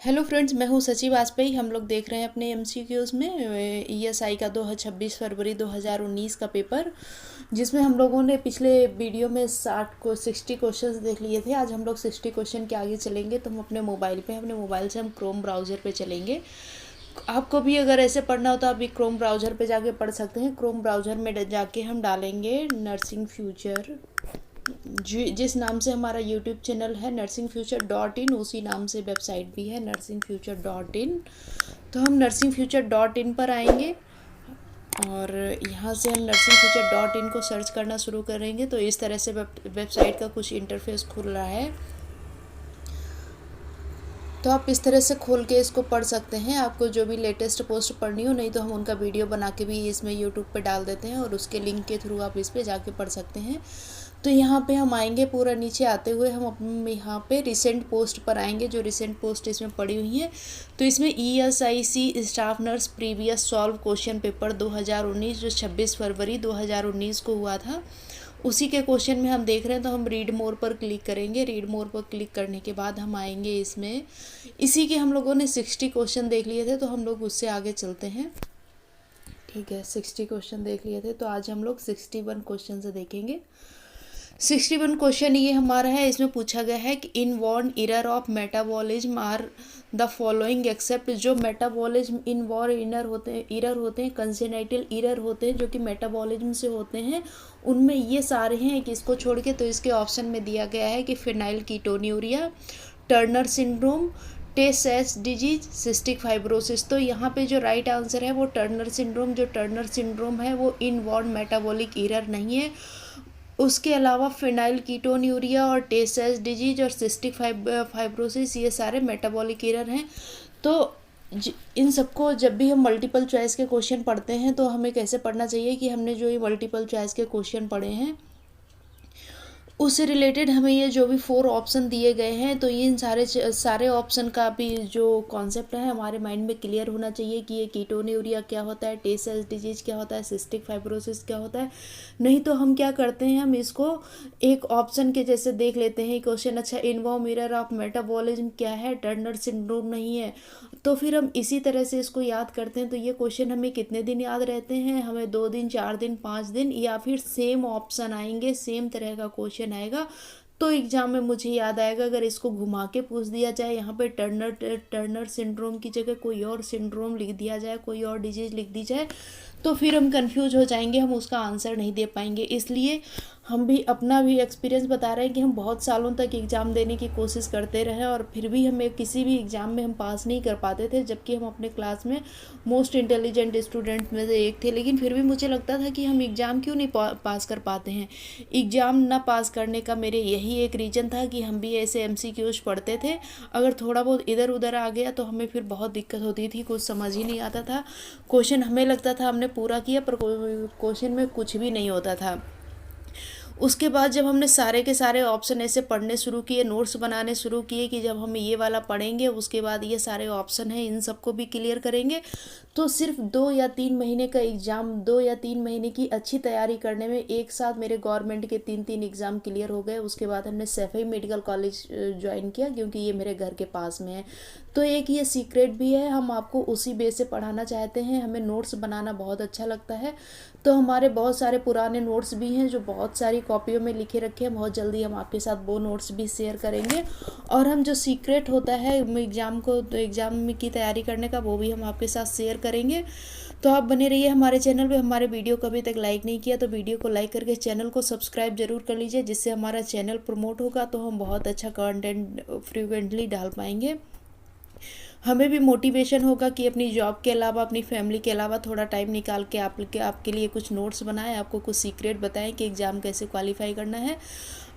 Hello friends, मैं हूं सची वाजपेयी। हम लोग देख रहे हैं अपने एमसीक्यूज़ में ईएसआई का 26 फरवरी 2019 का पेपर, जिसमें हम लोगों ने पिछले वीडियो में 60 क्वेश्चंस देख लिए थे। आज हम लोग 60 क्वेश्चन के आगे चलेंगे। तो हम अपने मोबाइल से हम क्रोम ब्राउज़र पे चलेंगे। आपको भी अगर ऐसे पढ़ना हो तो आप भी क्रोम ब्राउज़र पे जाके पढ़ सकते हैं। क्रोम ब्राउज़र में जाके हम डालेंगे नर्सिंग फ्यूचर, जिस नाम से हमारा यूट्यूब चैनल है nursingfuture.in, उसी नाम से वेबसाइट भी है nursingfuture.in। तो हम nursingfuture.in पर आएंगे और यहाँ से हम nursingfuture.in को सर्च करना शुरू करेंगे। तो इस तरह से वेबसाइट का कुछ इंटरफेस खुल रहा है। तो आप इस तरह से खोल के इसको पढ़ सकते हैं। आपको जो भी लेटेस्ट पोस्ट पढ़नी हो, नहीं तो हम उनका वीडियो बना के भी इसमें यूट्यूब पे डाल देते हैं और उसके लिंक के थ्रू आप इस पे जाके पढ़ सकते हैं। तो यहाँ पे हम आएंगे, पूरा नीचे आते हुए हम यहाँ पे रिसेंट पोस्ट पर आएंगे, जो रिसेंट पोस्ट इसमें पड़ी हुई हैं। तो इसमें ESIC staff nurse previous solve question paper 2019, जो 26 फरवरी 2019 को हुआ था, उसी के क्वेश्चन में हम देख रहे हैं। तो हम रीड मोर पर क्लिक करेंगे। रीड मोर पर क्लिक करने के बाद हम आएंगे इसमें। इसी के हम लोगों ने 60 क्वेश्चन देख लिए थे, तो हम लोग उससे आगे चलते हैं। ठीक है, 60 क्वेश्चन देख लिए थे, तो आज हम लोग 61 क्वेश्चन से देखेंगे। 61 क्वेश्चन ये हमारा है। इसमें पूछा गया है कि inborn error of metabolism are the following except. जो मेटाबॉलिज्म इन वॉर इरर होते हैं, कंजेनाइटल इरर होते हैं, जो कि मेटाबॉलिज्म से होते हैं, उनमें ये सारे हैं कि इसको छोड़ के। तो इसके ऑप्शन में दिया गया है कि फिनाइल कीटोन्यूरिया, टर्नर सिंड्रोम, टे सेस डिजीज, सिस्टिक फाइब्रोसिस। तो यहाँ पे जो राइट आंसर है वो टर्नर सिंड्रोम। जो टर्नर सिंड्रोम है वो इन वॉर्न मेटाबॉलिक इरर नहीं है। उसके अलावा फिनाइल कीटोन्यूरिया और टे सेस डिजीज और सिस्टिक फाइब्रोसिस, ये सारे मेटाबॉलिक एरर हैं। तो इन सबको जब भी हम मल्टीपल चॉइस के क्वेश्चन पढ़ते हैं तो हमें कैसे पढ़ना चाहिए कि हमने जो ये मल्टीपल चॉइस के क्वेश्चन पढ़े हैं उससे रिलेटेड हमें ये जो भी 4 ऑप्शन दिए गए हैं, तो इन सारे ऑप्शन का भी जो कॉन्सेप्ट है हमारे माइंड में क्लियर होना चाहिए कि ये कीटोन्यूरिया क्या होता है, टे सेल्स डिजीज क्या होता है, सिस्टिक फाइब्रोसिस क्या होता है। नहीं तो हम क्या करते हैं, हम इसको एक ऑप्शन के जैसे देख लेते हैं क्वेश्चन। अच्छा, इन्वॉल्व मिरर ऑफ मेटाबॉलिज्म क्या है, टर्नर सिंड्रोम नहीं है, तो फिर हम इसी तरह से इसको याद करते हैं। तो ये क्वेश्चन हमें कितने दिन याद रहते हैं, हमें 2 दिन, 4 दिन, 5 दिन, या फिर सेम ऑप्शन आएंगे, सेम तरह का क्वेश्चन आएगा तो एग्जाम में मुझे याद आएगा। अगर इसको घुमा के पूछ दिया जाए, यहाँ पे टर्नर सिंड्रोम की जगह कोई और सिंड्रोम लिख दिया जाए, कोई और डिजीज लिख दी जाए, तो फिर हम कंफ्यूज हो जाएंगे, हम उसका आंसर नहीं दे पाएंगे। इसलिए हम भी अपना भी एक्सपीरियंस बता रहे हैं कि हम बहुत सालों तक एग्ज़ाम देने की कोशिश करते रहे और फिर भी हमें किसी भी एग्ज़ाम में हम पास नहीं कर पाते थे, जबकि हम अपने क्लास में मोस्ट इंटेलिजेंट स्टूडेंट में से एक थे। लेकिन फिर भी मुझे लगता था कि हम एग्ज़ाम क्यों नहीं पास कर पाते हैं। एग्ज़ाम ना पास करने का मेरे यही एक रीज़न था कि हम भी ऐसे MCQs पढ़ते थे। अगर थोड़ा बहुत इधर उधर आ गया तो हमें फिर बहुत दिक्कत होती थी, कुछ समझ ही नहीं आता था। क्वेश्चन हमें लगता था हमने पूरा किया, पर क्वेश्चन में कुछ भी नहीं होता था। उसके बाद जब हमने सारे के सारे ऑप्शन ऐसे पढ़ने शुरू किए, नोट्स बनाने शुरू किए कि जब हम ये वाला पढ़ेंगे उसके बाद ये सारे ऑप्शन हैं, इन सबको भी क्लियर करेंगे, तो सिर्फ 2 या 3 महीने का एग्ज़ाम, 2 या 3 महीने की अच्छी तैयारी करने में एक साथ मेरे गवर्नमेंट के 3 एग्ज़ाम क्लियर हो गए। उसके बाद हमने सैफई मेडिकल कॉलेज ज्वाइन किया, क्योंकि ये मेरे घर के पास में है। तो एक ये सीक्रेट भी है, हम आपको उसी बेस से पढ़ाना चाहते हैं। हमें नोट्स बनाना बहुत अच्छा लगता है, तो हमारे बहुत सारे पुराने नोट्स भी हैं जो बहुत सारी कॉपियों में लिखे रखे हैं। बहुत जल्दी हम आपके साथ वो नोट्स भी शेयर करेंगे, और हम जो सीक्रेट होता है एग्ज़ाम की तैयारी करने का, वो भी हम आपके साथ शेयर करेंगे। तो आप बने रहिए हमारे चैनल पे। हमारे वीडियो को अभी तक लाइक नहीं किया तो वीडियो को लाइक करके चैनल को सब्सक्राइब जरूर कर लीजिए, जिससे हमारा चैनल प्रमोट होगा, तो हम बहुत अच्छा कंटेंट फ्रीक्वेंटली डाल पाएंगे। हमें भी मोटिवेशन होगा कि अपनी जॉब के अलावा, अपनी फैमिली के अलावा थोड़ा टाइम निकाल के आपके लिए कुछ नोट्स बनाएं, आपको कुछ सीक्रेट बताएं कि एग्ज़ाम कैसे क्वालिफाई करना है।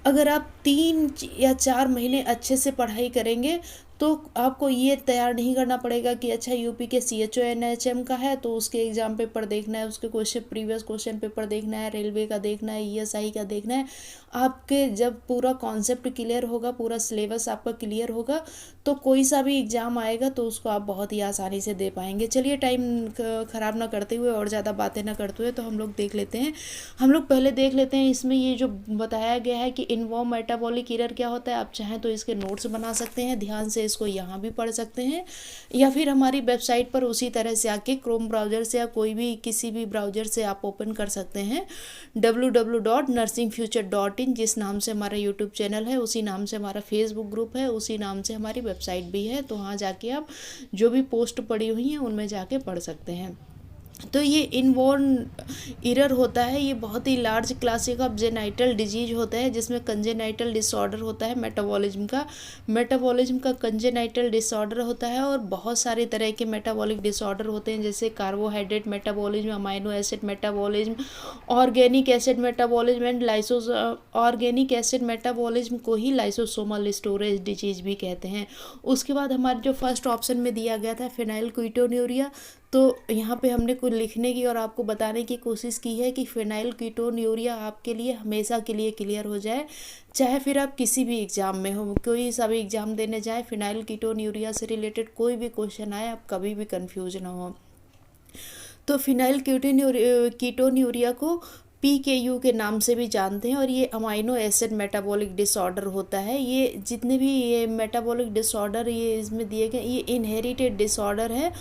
अगर आप 3 या 4 महीने अच्छे से पढ़ाई करेंगे तो आपको ये तैयार नहीं करना पड़ेगा कि अच्छा यूपी के CHO NHM का है तो उसके एग्ज़ाम पेपर देखना है, उसके प्रीवियस क्वेश्चन पेपर देखना है, रेलवे का देखना है, ESI का देखना है। आपके जब पूरा कॉन्सेप्ट क्लियर होगा, पूरा सिलेबस आपका क्लियर होगा, तो कोई सा भी एग्ज़ाम आएगा तो उसको आप बहुत ही आसानी से दे पाएंगे। चलिए, टाइम ख़राब ना करते हुए और ज़्यादा बातें ना करते हुए तो हम लोग देख लेते हैं। हम लोग पहले देख लेते हैं इसमें ये जो बताया गया है कि इन्वॉल्व मेटाबॉलिक एरर क्या होता है। आप चाहें तो इसके नोट्स बना सकते हैं, ध्यान से से इसको यहाँ भी पढ़ सकते हैं, या फिर हमारी वेबसाइट पर उसी तरह से आके क्रोम ब्राउज़र से या कोई भी किसी भी ब्राउज़र से आप ओपन कर सकते हैं www.nursingfuture.in, जिस नाम से हमारा यूट्यूब चैनल है, उसी नाम से हमारा फेसबुक ग्रुप है, उसी नाम से हमारी वेबसाइट भी है। तो वहाँ जाके आप जो भी पोस्ट पड़ी हुई हैं उनमें जाके पढ़ सकते हैं। तो ये इनबॉर्न एरर होता है, ये बहुत ही large classic of genital disease होता है, जिसमें कंजेनाइटल डिसऑर्डर होता है मेटाबॉलिज्म का कंजेनाइटल डिसऑर्डर होता है। और बहुत सारे तरह के मेटाबॉलिक डिसऑर्डर होते हैं, जैसे carbohydrate metabolism, amino acid metabolism, organic acid metabolism and organic acid metabolism को ही लाइसोसोमल स्टोरेज डिजीज भी कहते हैं। उसके बाद हमारे जो फर्स्ट ऑप्शन में दिया गया था फेनाइलकीटोन्यूरिया, तो यहाँ पे हमने कुछ लिखने की और आपको बताने की कोशिश की है कि फेनाइलकीटोन्यूरिया आपके लिए हमेशा के लिए क्लियर हो जाए, चाहे फिर आप किसी भी एग्ज़ाम में हो, कोई सा भी एग्ज़ाम देने जाए, फेनाइलकीटोन्यूरिया से रिलेटेड कोई भी क्वेश्चन आए, आप कभी भी कंफ्यूज ना हो। तो फेनाइलकीटोन्यूरिया को PKU के नाम से भी जानते हैं, और ये अमाइनो एसिड मेटाबॉलिक डिसऑर्डर होता है। ये जितने भी ये मेटाबॉलिक डिसऑर्डर ये इसमें दिए गए, ये इनहेरिटेड डिसऑर्डर है।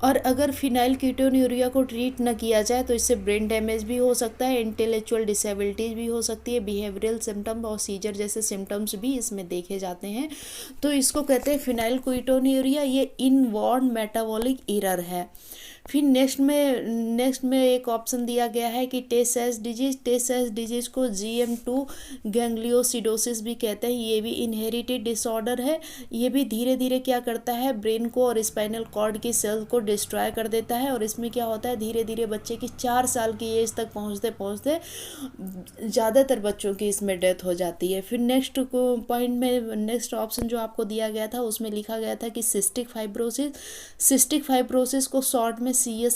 और अगर फिनाइलकीटोन्यूरिया को ट्रीट न किया जाए तो इससे ब्रेन डैमेज भी हो सकता है, इंटेलेक्चुअल डिसेबिलिटीज़ भी हो सकती है, बिहेवियरल सिम्टम और सीजर जैसे सिम्टम्स भी इसमें देखे जाते हैं। तो इसको कहते हैं फिनाइलकीटोन्यूरिया, ये इनबॉर्न मेटाबॉलिक एरर है। फिर नेक्स्ट में एक ऑप्शन दिया गया है कि टे-सेस डिजीज को GM2 गैंग्लियोसिडोसिस भी कहते हैं। ये भी इनहेरिटेड डिसऑर्डर है। ये भी धीरे धीरे क्या करता है, ब्रेन को और स्पाइनल कॉर्ड की सेल को डिस्ट्रॉय कर देता है। और इसमें क्या होता है, धीरे धीरे बच्चे की 4 साल की एज तक पहुँचते पहुँचते ज़्यादातर बच्चों की इसमें डेथ हो जाती है। फिर नेक्स्ट ऑप्शन जो आपको दिया गया था उसमें लिखा गया था कि सिस्टिक फाइब्रोसिस को शॉर्ट में CF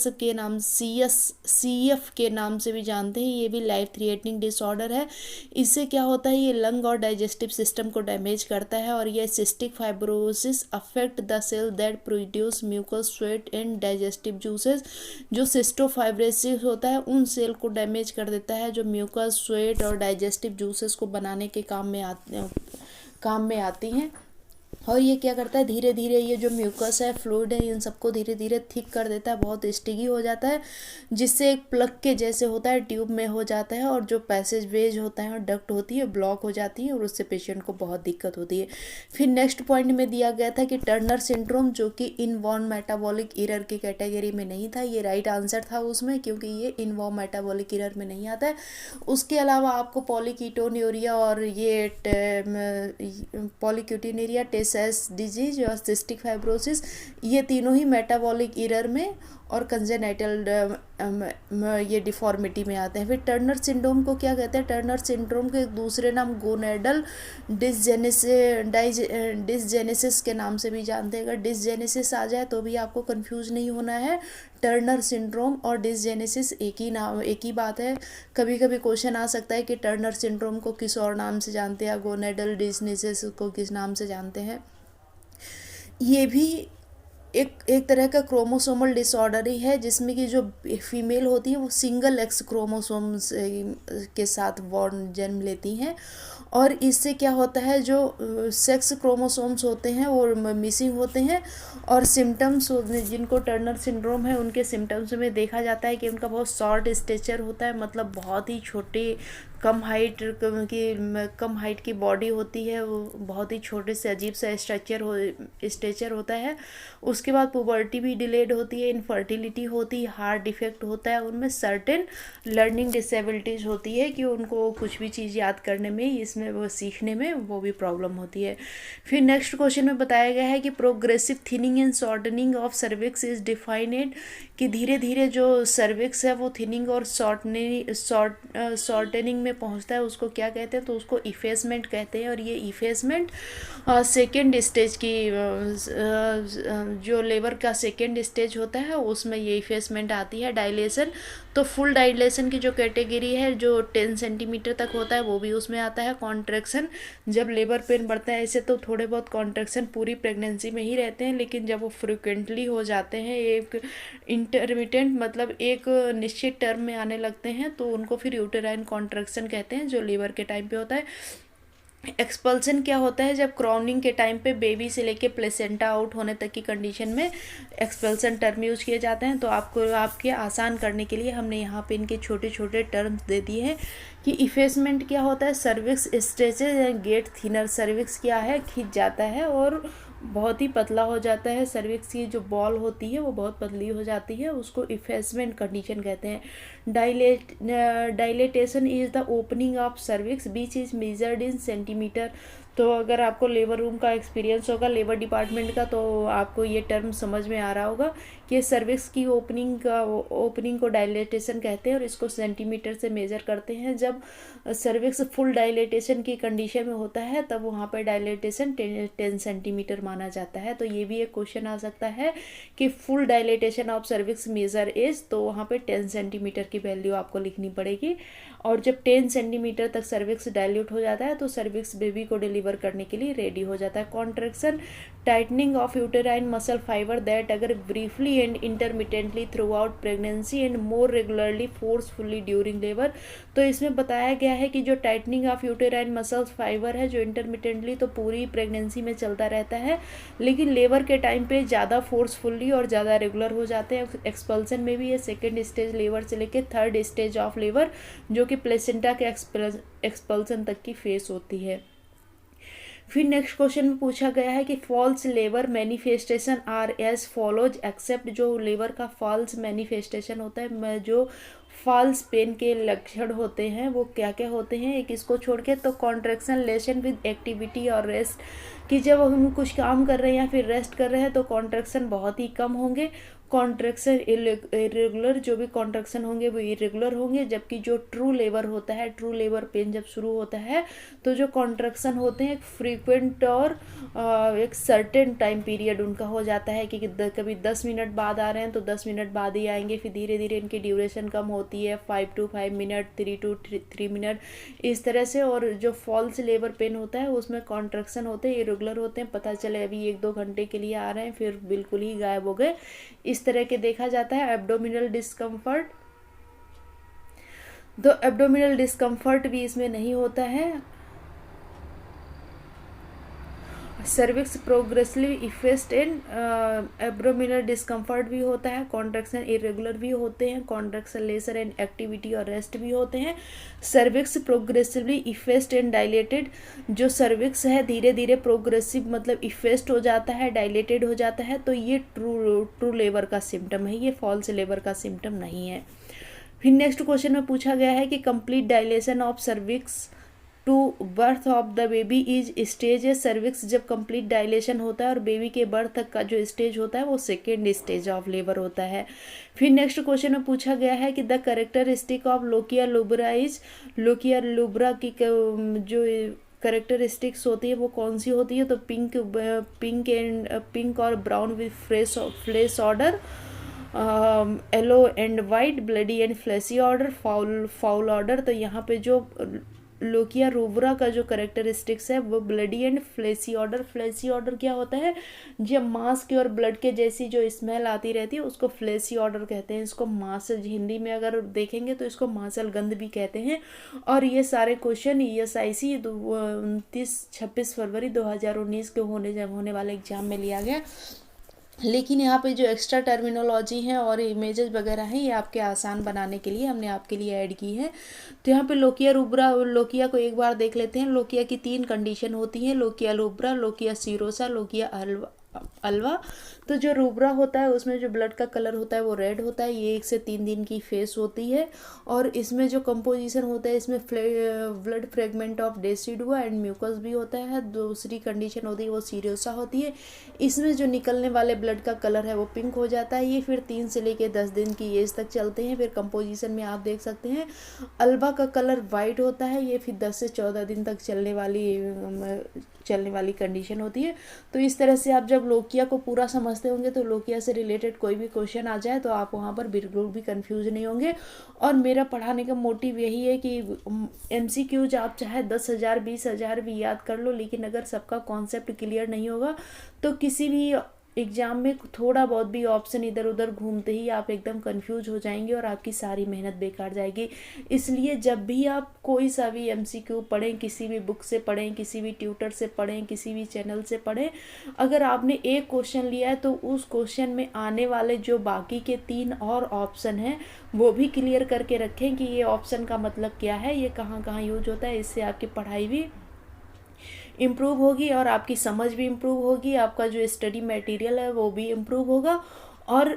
के नाम से भी जानते हैं। ये भी लाइफ थ्रेटनिंग डिसऑर्डर है। इससे क्या होता है, ये लंग और डाइजेस्टिव सिस्टम को डैमेज करता है। और ये cystic fibrosis affect the cell that produce mucus sweat and digestive juices. जो सिस्टोफाइब्रोसिस होता है उन सेल को डैमेज कर देता है जो म्यूकस स्वेट और डाइजेस्टिव जूसेस को बनाने के काम में आती हैं। और ये क्या करता है, धीरे धीरे ये जो म्यूकस है, फ्लूइड है, इन सबको धीरे धीरे थिक कर देता है, बहुत स्टिकी हो जाता है, जिससे एक प्लग के जैसे होता है, ट्यूब में हो जाता है। और जो पैसेज वेज होता है और डक्ट होती है ब्लॉक हो जाती है, और उससे पेशेंट को बहुत दिक्कत होती है। फिर नेक्स्ट पॉइंट में दिया गया था कि टर्नर सिंड्रोम, जो कि इनबॉर्न मेटाबॉलिक एरर की कैटेगरी में नहीं था। ये राइट आंसर था उसमें, क्योंकि ये इनबॉर्न मेटाबॉलिक एरर में नहीं आता है। उसके अलावा आपको पॉलीकीटोन्यूरिया और ये पॉलीकीटोन्यूरिया, टे-सेस डिजीज और सिस्टिक फाइब्रोसिस, ये तीनों ही मेटाबॉलिक एरर में और कंजेनाइटल ये डिफॉर्मिटी में आते हैं। फिर टर्नर सिंड्रोम को क्या कहते हैं, टर्नर सिंड्रोम के दूसरे नाम गोनेडल डिसजेनेसिस के नाम से भी जानते हैं। अगर डिसजेनेसिस आ जाए तो भी आपको कंफ्यूज नहीं होना है, टर्नर सिंड्रोम और डिसजेनेसिस एक ही बात है। कभी कभी क्वेश्चन आ सकता है कि टर्नर सिंड्रोम को किस और नाम से जानते हैं, गोनेडल डिसजेनेसिस को किस नाम से जानते हैं। ये भी एक तरह का क्रोमोसोमल डिसऑर्डर ही है, जिसमें कि जो फीमेल होती है वो सिंगल एक्स क्रोमोसोम्स के साथ जन्म लेती हैं। और इससे क्या होता है, जो सेक्स क्रोमोसोम्स होते हैं वो मिसिंग होते हैं। और सिम्टम्स जिनको टर्नर सिंड्रोम है उनके सिम्टम्स में देखा जाता है कि उनका बहुत शॉर्ट स्टेचर होता है, मतलब बहुत ही छोटे कम हाइट की बॉडी होती है, वो बहुत ही छोटे से अजीब सा स्ट्रक्चर होता है। उसके बाद पुबर्टी भी डिलेड होती है, इनफर्टिलिटी होती है, हार्ट डिफेक्ट होता है, उनमें सर्टेन लर्निंग डिसेबिलिटीज़ होती है कि उनको कुछ भी चीज़ याद करने में, इसमें वो सीखने में वो भी प्रॉब्लम होती है। फिर नेक्स्ट क्वेश्चन में बताया गया है कि progressive thinning and shortening of cervix is defined, कि धीरे धीरे जो सर्विक्स है वो थिनिंग और शॉर्टनिंग में पहुंचता है, उसको क्या कहते हैं, तो उसको इफेसमेंट कहते हैं। और ये इफेसमेंट सेकेंड स्टेज की जो लेबर का सेकेंड स्टेज होता है उसमें ये इफेसमेंट आती है। डायलेशन, तो फुल डायलेशन की जो कैटेगरी है जो 10 सेंटीमीटर तक होता है वो भी उसमें आता है। कॉन्ट्रैक्शन, जब लेबर पेन बढ़ता है, ऐसे तो थोड़े बहुत कॉन्ट्रैक्शन पूरी प्रेगनेंसी में ही रहते हैं, लेकिन जब वो फ्रिक्वेंटली हो जाते हैं, एक इंटरमिटेंट मतलब एक निश्चित टर्म में आने लगते हैं, तो उनको फिर यूटेराइन कॉन्ट्रैक्शन कहते हैं, जो लेबर के टाइम पे होता है। एक्सपल्सन क्या होता है, जब क्रॉनिंग के टाइम पे बेबी से लेके प्लेसेंटा आउट होने तक की कंडीशन में एक्सपल्सन टर्म यूज किए जाते हैं। तो आपको आपके आसान करने के लिए हमने यहाँ पे इनके छोटे छोटे टर्म्स दे दिए हैं कि इफेसमेंट क्या होता है, cervix stretches and get thinner. Cervix क्या है, खिंच जाता है और बहुत ही पतला हो जाता है। सर्विक्स की जो बॉल होती है वो बहुत पतली हो जाती है, उसको इफेसमेंट कंडीशन कहते हैं। Dilatation is the opening of cervix beach is measured in centimetre. तो अगर आपको लेबर रूम का एक्सपीरियंस होगा, लेबर डिपार्टमेंट का, तो आपको ये टर्म समझ में आ रहा होगा कि सर्विक्स की ओपनिंग को डायलेटेशन कहते हैं और इसको सेंटीमीटर से मेज़र करते हैं। जब सर्विक्स फुल डायलेटेशन की कंडीशन में होता है तब वहाँ पर डायलेटेशन 10 सेंटीमीटर माना जाता है। तो ये भी एक क्वेश्चन आ सकता है कि full dilatation of cervix major is, तो वहाँ पे 10 सेंटीमीटर की वैल्यू आपको लिखनी पड़ेगी। और जब 10 सेंटीमीटर तक सर्विक्स डायल्यूट हो जाता है तो सर्विक्स बेबी को डिलीवर करने के लिए रेडी हो जाता है। Contraction, tightening of uterine muscle fibre that occur briefly and intermittently throughout pregnancy and more regularly forcefully during labour. तो इसमें बताया गया है कि जो tightening of uterine muscles fibre है जो इंटरमिटेंटली तो पूरी प्रेगनेंसी में चलता रहता है, लेकिन लेबर के टाइम पे ज़्यादा फोर्सफुली और ज़्यादा रेगुलर हो जाते हैं। एक्सपल्सन में भी ये सेकेंड स्टेज लेबर से लेकर थर्ड स्टेज ऑफ लेबर जो कि प्लेसेंटा के एक्सपल्सन तक की फेस होती है। फिर नेक्स्ट क्वेश्चन में पूछा गया है कि false labour manifestation are as follows except. जो लेबर का फॉल्स मैनिफेस्टेशन होता है, जो फॉल्स पेन के लक्षण होते हैं वो क्या क्या होते हैं, एक इसको छोड़ के। तो कॉन्ट्रैक्शन लेशन विद एक्टिविटी और रेस्ट, कि जब हम कुछ काम कर रहे हैं या फिर रेस्ट कर रहे हैं तो कॉन्ट्रैक्शन बहुत ही कम होंगे। कॉन्ट्रैक्शन इरेगुलर, जो भी कॉन्ट्रैक्शन होंगे वो इरेगुलर होंगे। जबकि जो ट्रू लेबर होता है, ट्रू लेबर पेन जब शुरू होता है तो जो कॉन्ट्रैक्शन होते हैं एक फ्रीक्वेंट और एक सर्टेन टाइम पीरियड उनका हो जाता है कि कभी 10 मिनट बाद आ रहे हैं तो 10 मिनट बाद ही आएंगे। फिर धीरे धीरे इनकी ड्यूरेशन कम होती है, 5 to 5 मिनट, 3 to 3 मिनट, इस तरह से। और जो फॉल्स लेबर पेन होता है उसमें कॉन्ट्रैक्शन होते हैं इरेगुलर होते हैं, पता चले अभी 1-2 घंटे के लिए आ रहे हैं फिर बिल्कुल ही गायब हो गए, इस तरह के देखा जाता है। एब्डोमिनल डिस्कम्फर्ट, तो एब्डोमिनल डिस्कम्फर्ट भी इसमें नहीं होता है। Cervix progressively effaced in abdominal discomfort भी होता है। कॉन्ट्रैक्शन इरेगुलर भी होते हैं, कॉन्ट्रैक्शन लेसर एंड एक्टिविटी और रेस्ट भी होते हैं। Cervix progressively effaced and dilated, जो सर्विक्स है धीरे धीरे प्रोग्रेसिव मतलब इफेस्ट हो जाता है, डायलेटेड हो जाता है, तो ये ट्रू लेबर का सिम्टम है, ये फॉल्स लेबर का सिम्टम नहीं है। फिर नेक्स्ट क्वेश्चन में पूछा गया है कि complete dilation of cervix to birth of the baby is stage है। सर्विक्स जब कंप्लीट डायलेशन होता है और बेबी के बर्थ तक का जो स्टेज होता है वो सेकेंड स्टेज ऑफ लेबर होता है। फिर नेक्स्ट क्वेश्चन में पूछा गया है कि the characteristic of lochia rubra is, lochia rubra की जो करेक्टरिस्टिक्स होती है वो कौन सी होती है, तो पिंक और brown with flesh odour, yellow and white, bloody and fleshy odour, foul odour. तो यहाँ पे जो लोकिया रूब्रा का जो करेक्टरिस्टिक्स है वो bloody and fleshy order. Fleshy order क्या होता है, जब मांस के और ब्लड के जैसी जो स्मेल आती रहती है उसको फ्लेसी ऑर्डर कहते हैं। इसको मांसल, हिंदी में अगर देखेंगे तो इसको मांसल गंध भी कहते हैं। और ये सारे क्वेश्चन ESIC 29-26 फरवरी 2019 के होने वाले एग्जाम में लिया गया। लेकिन यहाँ पे जो एक्स्ट्रा टर्मिनोलॉजी है और इमेजेस वगैरह हैं ये आपके आसान बनाने के लिए हमने आपके लिए ऐड की है। तो यहाँ पे लोकिया रूब्रा, लोकिया को एक बार देख लेते हैं। लोकिया की 3 कंडीशन होती हैं, lochia rubra, lochia serosa, lochia Alva. तो जो रूब्रा होता है उसमें जो ब्लड का कलर होता है वो रेड होता है, ये 1 से 3 दिन की फेस होती है। और इसमें जो कंपोजिशन होता है इसमें blood fragment of decidua and mucus भी होता है। दूसरी कंडीशन होती है वो सीरियोसा होती है, इसमें जो निकलने वाले ब्लड का कलर है वो पिंक हो जाता है। ये फिर 3 से लेकर 10 दिन की एज तक चलते हैं। फिर कंपोजिशन में आप देख सकते हैं अल्वा का कलर वाइट होता है, ये फिर 10 से 14 दिन तक चलने वाली कंडीशन होती है। तो इस तरह से आप जब लोकिया को पूरा समझते होंगे तो लोकिया से रिलेटेड कोई भी क्वेश्चन आ जाए तो आप वहाँ पर बिल्कुल भी कंफ्यूज नहीं होंगे। और मेरा पढ़ाने का मोटिव यही है कि MCQs आप चाहे 10,000 20,000 भी याद कर लो, लेकिन अगर सबका कॉन्सेप्ट क्लियर नहीं होगा तो किसी भी एग्ज़ाम में थोड़ा बहुत भी ऑप्शन इधर उधर घूमते ही आप एकदम कंफ्यूज हो जाएंगे और आपकी सारी मेहनत बेकार जाएगी। इसलिए जब भी आप कोई सा भी MCQ पढ़ें, किसी भी बुक से पढ़ें, किसी भी ट्यूटर से पढ़ें, किसी भी चैनल से पढ़ें, अगर आपने एक क्वेश्चन लिया है तो उस क्वेश्चन में आने वाले जो बाकी के 3 और ऑप्शन हैं वो भी क्लियर करके रखें कि ये ऑप्शन का मतलब क्या है, ये कहाँ कहाँ यूज होता है। इससे आपकी पढ़ाई भी इम्प्रूव होगी और आपकी समझ भी इम्प्रूव होगी, आपका जो स्टडी मटेरियल है वो भी इम्प्रूव होगा और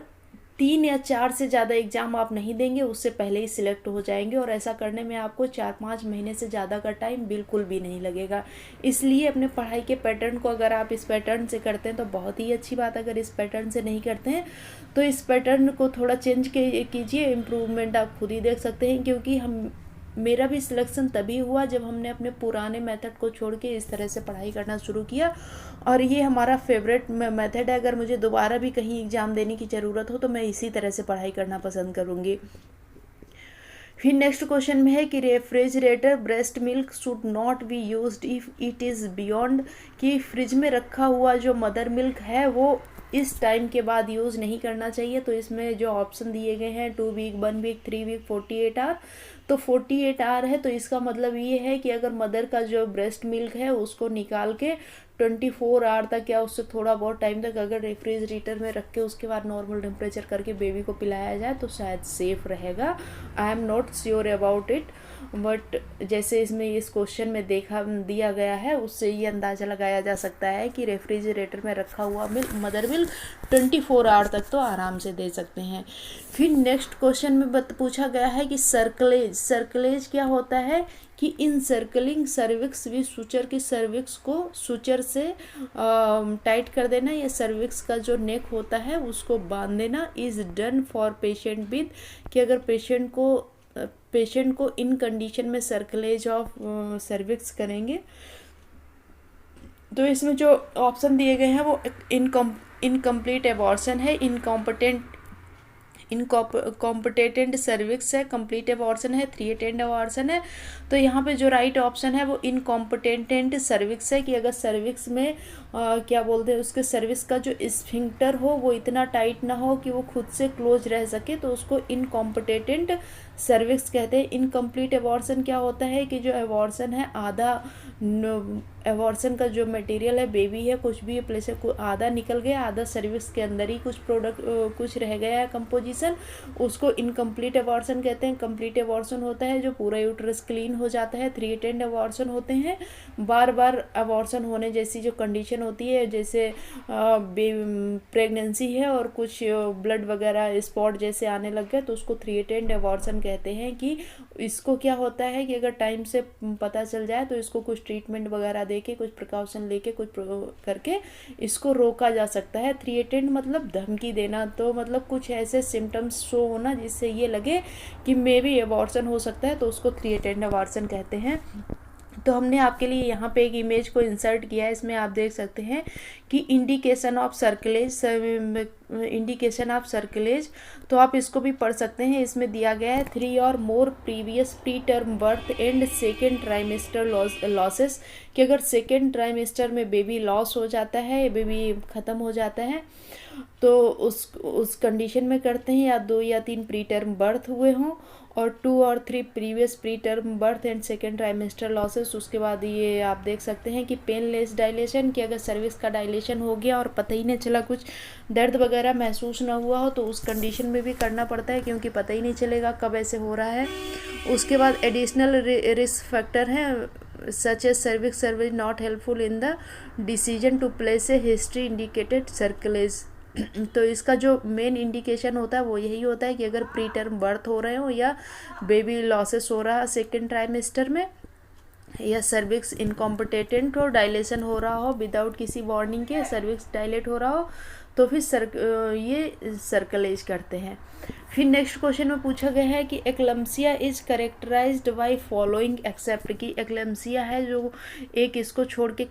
3 या 4 से ज़्यादा एग्ज़ाम आप नहीं देंगे, उससे पहले ही सिलेक्ट हो जाएंगे और ऐसा करने में आपको 4-5 महीने से ज़्यादा का टाइम बिल्कुल भी नहीं लगेगा। इसलिए अपने पढ़ाई के पैटर्न को अगर आप इस पैटर्न से करते हैं तो बहुत ही अच्छी बात, अगर इस पैटर्न से नहीं करते हैं तो इस पैटर्न को थोड़ा चेंज कीजिए, इम्प्रूवमेंट आप खुद ही देख सकते हैं। क्योंकि मेरा भी सिलेक्शन तभी हुआ जब हमने अपने पुराने मेथड को छोड़ के इस तरह से पढ़ाई करना शुरू किया और ये हमारा फेवरेट मेथड है। अगर मुझे दोबारा भी कहीं एग्ज़ाम देने की ज़रूरत हो तो मैं इसी तरह से पढ़ाई करना पसंद करूँगी। फिर नेक्स्ट क्वेश्चन में है कि refrigerator breast milk should not be used if it is beyond, कि फ्रिज में रखा हुआ जो मदर मिल्क है वो इस टाइम के बाद यूज़ नहीं करना चाहिए। तो इसमें जो ऑप्शन दिए गए हैं 2 वीक, 1 वीक, 3 वीक, 48 आवर, तो 48 आवर है तो इसका मतलब ये है कि अगर मदर का जो ब्रेस्ट मिल्क है उसको निकाल के 24 आवर तक या उससे थोड़ा बहुत टाइम तक अगर रेफ्रिजरेटर में रख के उसके बाद नॉर्मल टेम्परेचर करके बेबी को पिलाया जाए तो शायद सेफ़ रहेगा। I am not sure about it, but जैसे इसमें इस क्वेश्चन में दिया गया है उससे ये अंदाज़ा लगाया जा सकता है कि रेफ्रिजरेटर में रखा हुआ मदर मिल्क 24 आवर तक तो आराम से दे सकते हैं। फिर नेक्स्ट क्वेश्चन में पूछा गया है कि सर्कलेज क्या होता है, कि इन सर्कलिंग सर्विक्स विद सुचर, की सर्विक्स को सुचर से टाइट कर देना या सर्विक्स का जो नेक होता है उसको बांध देना। Is done for patient with, कि अगर पेशेंट को इन कंडीशन में सर्कलेज ऑफ सर्विक्स करेंगे तो इसमें जो ऑप्शन दिए गए हैं वो इनकम्प्लीट एबॉर्शन है, इनकॉम्पिटेंट सर्विक्स है, कंप्लीट एबॉर्शन है, 3 अटेंड एबॉर्शन है। तो यहाँ पे जो राइट ऑप्शन है वो इनकॉम्पिटेंट सर्विक्स है, कि अगर सर्विक्स में क्या बोलते हैं उसके सर्विक्स का जो स्फिंक्टर हो वो इतना टाइट ना हो कि वो खुद से क्लोज रह सके तो उसको इनकॉम्पिटेंट सर्विक्स कहते हैं। इनकम्प्लीट एबॉर्शन क्या होता है कि जो एबॉर्शन है आधा एबॉर्शन का जो मटेरियल है बेबी है कुछ भी प्लेस से आधा निकल गया, आधा सर्विक्स के अंदर ही कुछ रह गया है कंपोजिशन, उसको इनकम्प्लीट एबॉर्शन कहते हैं। कंप्लीट एबॉर्शन होता है जो पूरा यूट्रस क्लीन हो जाता है। 3 अटेंड एबॉर्शन होते हैं बार बार एबॉर्शन होने जैसी जो कंडीशन होती है, जैसे प्रेगनेंसी है और कुछ ब्लड वगैरह स्पॉट जैसे आने लग गए तो उसको 3 अटेंड एबॉर्शन कहते हैं। कि इसको क्या होता है कि अगर टाइम से पता चल जाए तो इसको कुछ ट्रीटमेंट वगैरह देके कुछ प्रिकॉशन लेके कुछ करके इसको रोका जा सकता है। 3 अटेंड मतलब धमकी देना, तो मतलब कुछ ऐसे सिम्टम्स शो होना जिससे ये लगे कि मे बी एबॉर्शन हो सकता है तो उसको 3 अटेंड एबॉर्शन कहते हैं। तो हमने आपके लिए यहाँ पे एक इमेज को इंसर्ट किया है, इसमें आप देख सकते हैं कि इंडिकेशन ऑफ सर्कलेज, तो आप इसको भी पढ़ सकते हैं। इसमें दिया गया है 3 और more previous preterm birth and second trimester losses, कि अगर सेकेंड ट्राइमेस्टर में बेबी लॉस हो जाता है, बेबी ख़त्म हो जाता है तो उस कंडीशन में करते हैं, या 2 या 3 प्री टर्म बर्थ हुए हों और 2 और 3 previous preterm birth and second trimester losses. उसके बाद ये आप देख सकते हैं कि पेनलेस डायलेशन, कि अगर सर्विक्स का डायलेशन हो गया और पता ही नहीं चला, कुछ दर्द वगैरह महसूस ना हुआ हो तो उस कंडीशन में भी करना पड़ता है क्योंकि पता ही नहीं चलेगा कब ऐसे हो रहा है। उसके बाद एडिशनल रिस्क फैक्टर है such as cervix cervix not helpful in the decision to place a history indicated cerclage. तो इसका जो मेन इंडिकेशन होता है वो यही होता है कि अगर प्री टर्म बर्थ हो रहे हो या बेबी लॉसेस हो रहा है सेकेंड ट्राइमेस्टर में, या सर्विक्स इनकॉम्पिटेंट हो, डायलेशन हो रहा हो विदाउट किसी वार्निंग के, सर्विक्स डायलेट हो रहा हो तो फिर ये सर्कलेज करते हैं। फिर नेक्स्ट क्वेश्चन में पूछा गया है कि eclampsia is characterized by following except, की एक्लम्सिया है जो एक इसको छोड़ के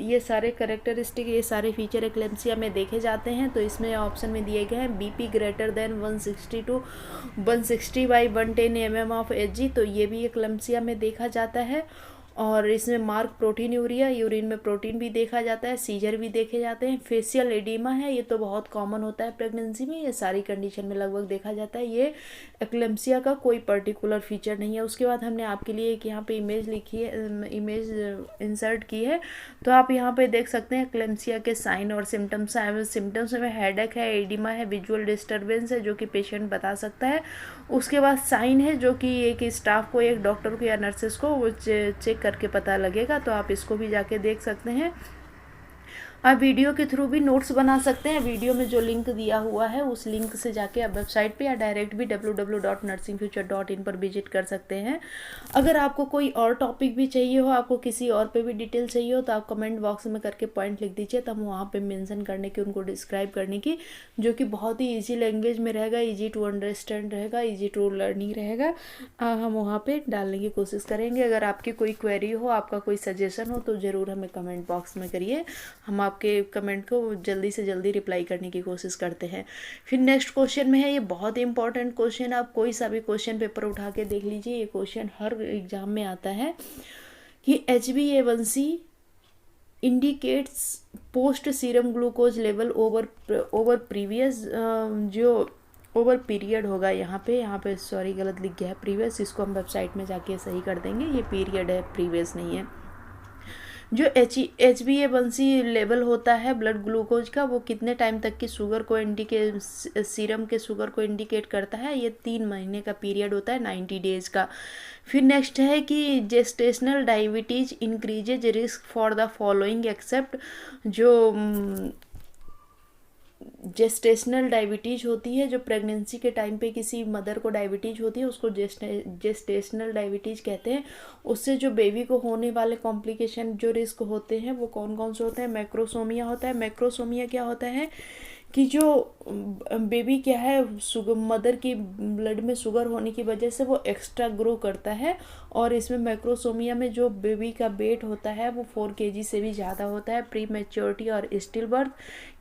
ये सारे करेक्टरिस्टिक, ये सारे फीचर एक्लम्सिया में देखे जाते हैं। तो इसमें ऑप्शन में दिए गए हैं BP greater than 160 to 160 by 110 mm of Hg, तो ये भी एक्लम्सिया में देखा जाता है। और इसमें मार्क प्रोटीन यूरिया, यूरिन में प्रोटीन भी देखा जाता है, सीजर भी देखे जाते हैं। फेशियल एडिमा है, ये तो बहुत कॉमन होता है प्रेगनेंसी में, ये सारी कंडीशन में लगभग देखा जाता है। ये एक्लेम्सिया का कोई पर्टिकुलर फीचर नहीं है। उसके बाद हमने आपके लिए एक यहाँ पे इमेज लिखी है, इमेज इंसर्ट की है, तो आप यहाँ पे देख सकते हैं एक्लेम्सिया के साइन और सिम्टम्स। सिम्टम्स में हेडेक है, एडिमा है, विजुअल डिस्टर्बेंस है जो कि पेशेंट बता सकता है। उसके बाद साइन है जो कि एक स्टाफ को, एक डॉक्टर को या नर्सेस को वो चेक करके पता लगेगा, तो आप इसको भी जाके देख सकते हैं। आप वीडियो के थ्रू भी नोट्स बना सकते हैं। वीडियो में जो लिंक दिया हुआ है उस लिंक से जाके आप वेबसाइट पे या डायरेक्ट भी www.nursingfuture.in पर विजिट कर सकते हैं। अगर आपको कोई और टॉपिक भी चाहिए हो, आपको किसी और पे भी डिटेल चाहिए हो, तो आप कमेंट बॉक्स में करके पॉइंट लिख दीजिए, तब वहाँ पे मेंशन करने की, उनको डिस्क्राइब करने की, जो कि बहुत ही ईजी लैंग्वेज में रहेगा, ईजी टू अंडरस्टैंड रहेगा, ईजी टू लर्निंग रहेगा। हम वहाँ पे डालने की कोशिश करेंगे। अगर आपकी कोई क्वेरी हो, आपका कोई सजेशन हो, तो ज़रूर हमें कमेंट बॉक्स में करिए। हम आपके कमेंट को जल्दी से जल्दी रिप्लाई करने की कोशिश करते हैं। फिर नेक्स्ट क्वेश्चन में है, ये बहुत ही इंपॉर्टेंट क्वेश्चन, आप कोई सा भी क्वेश्चन पेपर उठा के देख लीजिए, ये क्वेश्चन हर एग्जाम में आता है कि HbA1c indicates post serum glucose level over previous, जो ओवर पीरियड होगा यहाँ पे सॉरी गलत लिख गया है प्रीवियस, इसको हम वेबसाइट में जाके सही कर देंगे, ये पीरियड है, प्रीवियस नहीं है। जो HbA1c लेवल होता है ब्लड ग्लूकोज का, वो कितने टाइम तक की शुगर को सीरम के शुगर को इंडिकेट करता है, ये 3 महीने का पीरियड होता है, 90 डेज का। फिर नेक्स्ट है कि gestational diabetes increases risk for the following except, जो जेस्टेशनल डायबिटीज़ होती है, जो प्रेगनेंसी के टाइम पे किसी मदर को डायबिटीज़ होती है, उसको जेस्टेशनल डायबिटीज़ कहते हैं। उससे जो बेबी को होने वाले कॉम्प्लिकेशन, जो रिस्क होते हैं, वो कौन कौन से होते हैं? मैक्रोसोमिया होता है। मैक्रोसोमिया क्या होता है कि जो बेबी क्या है, शुगर, मदर की ब्लड में शुगर होने की वजह से वो एक्स्ट्रा ग्रो करता है, और इसमें मैक्रोसोमिया में जो बेबी का वेट होता है वो 4 kg से भी ज़्यादा होता है। प्री मैच्योरिटी और स्टिल बर्थ,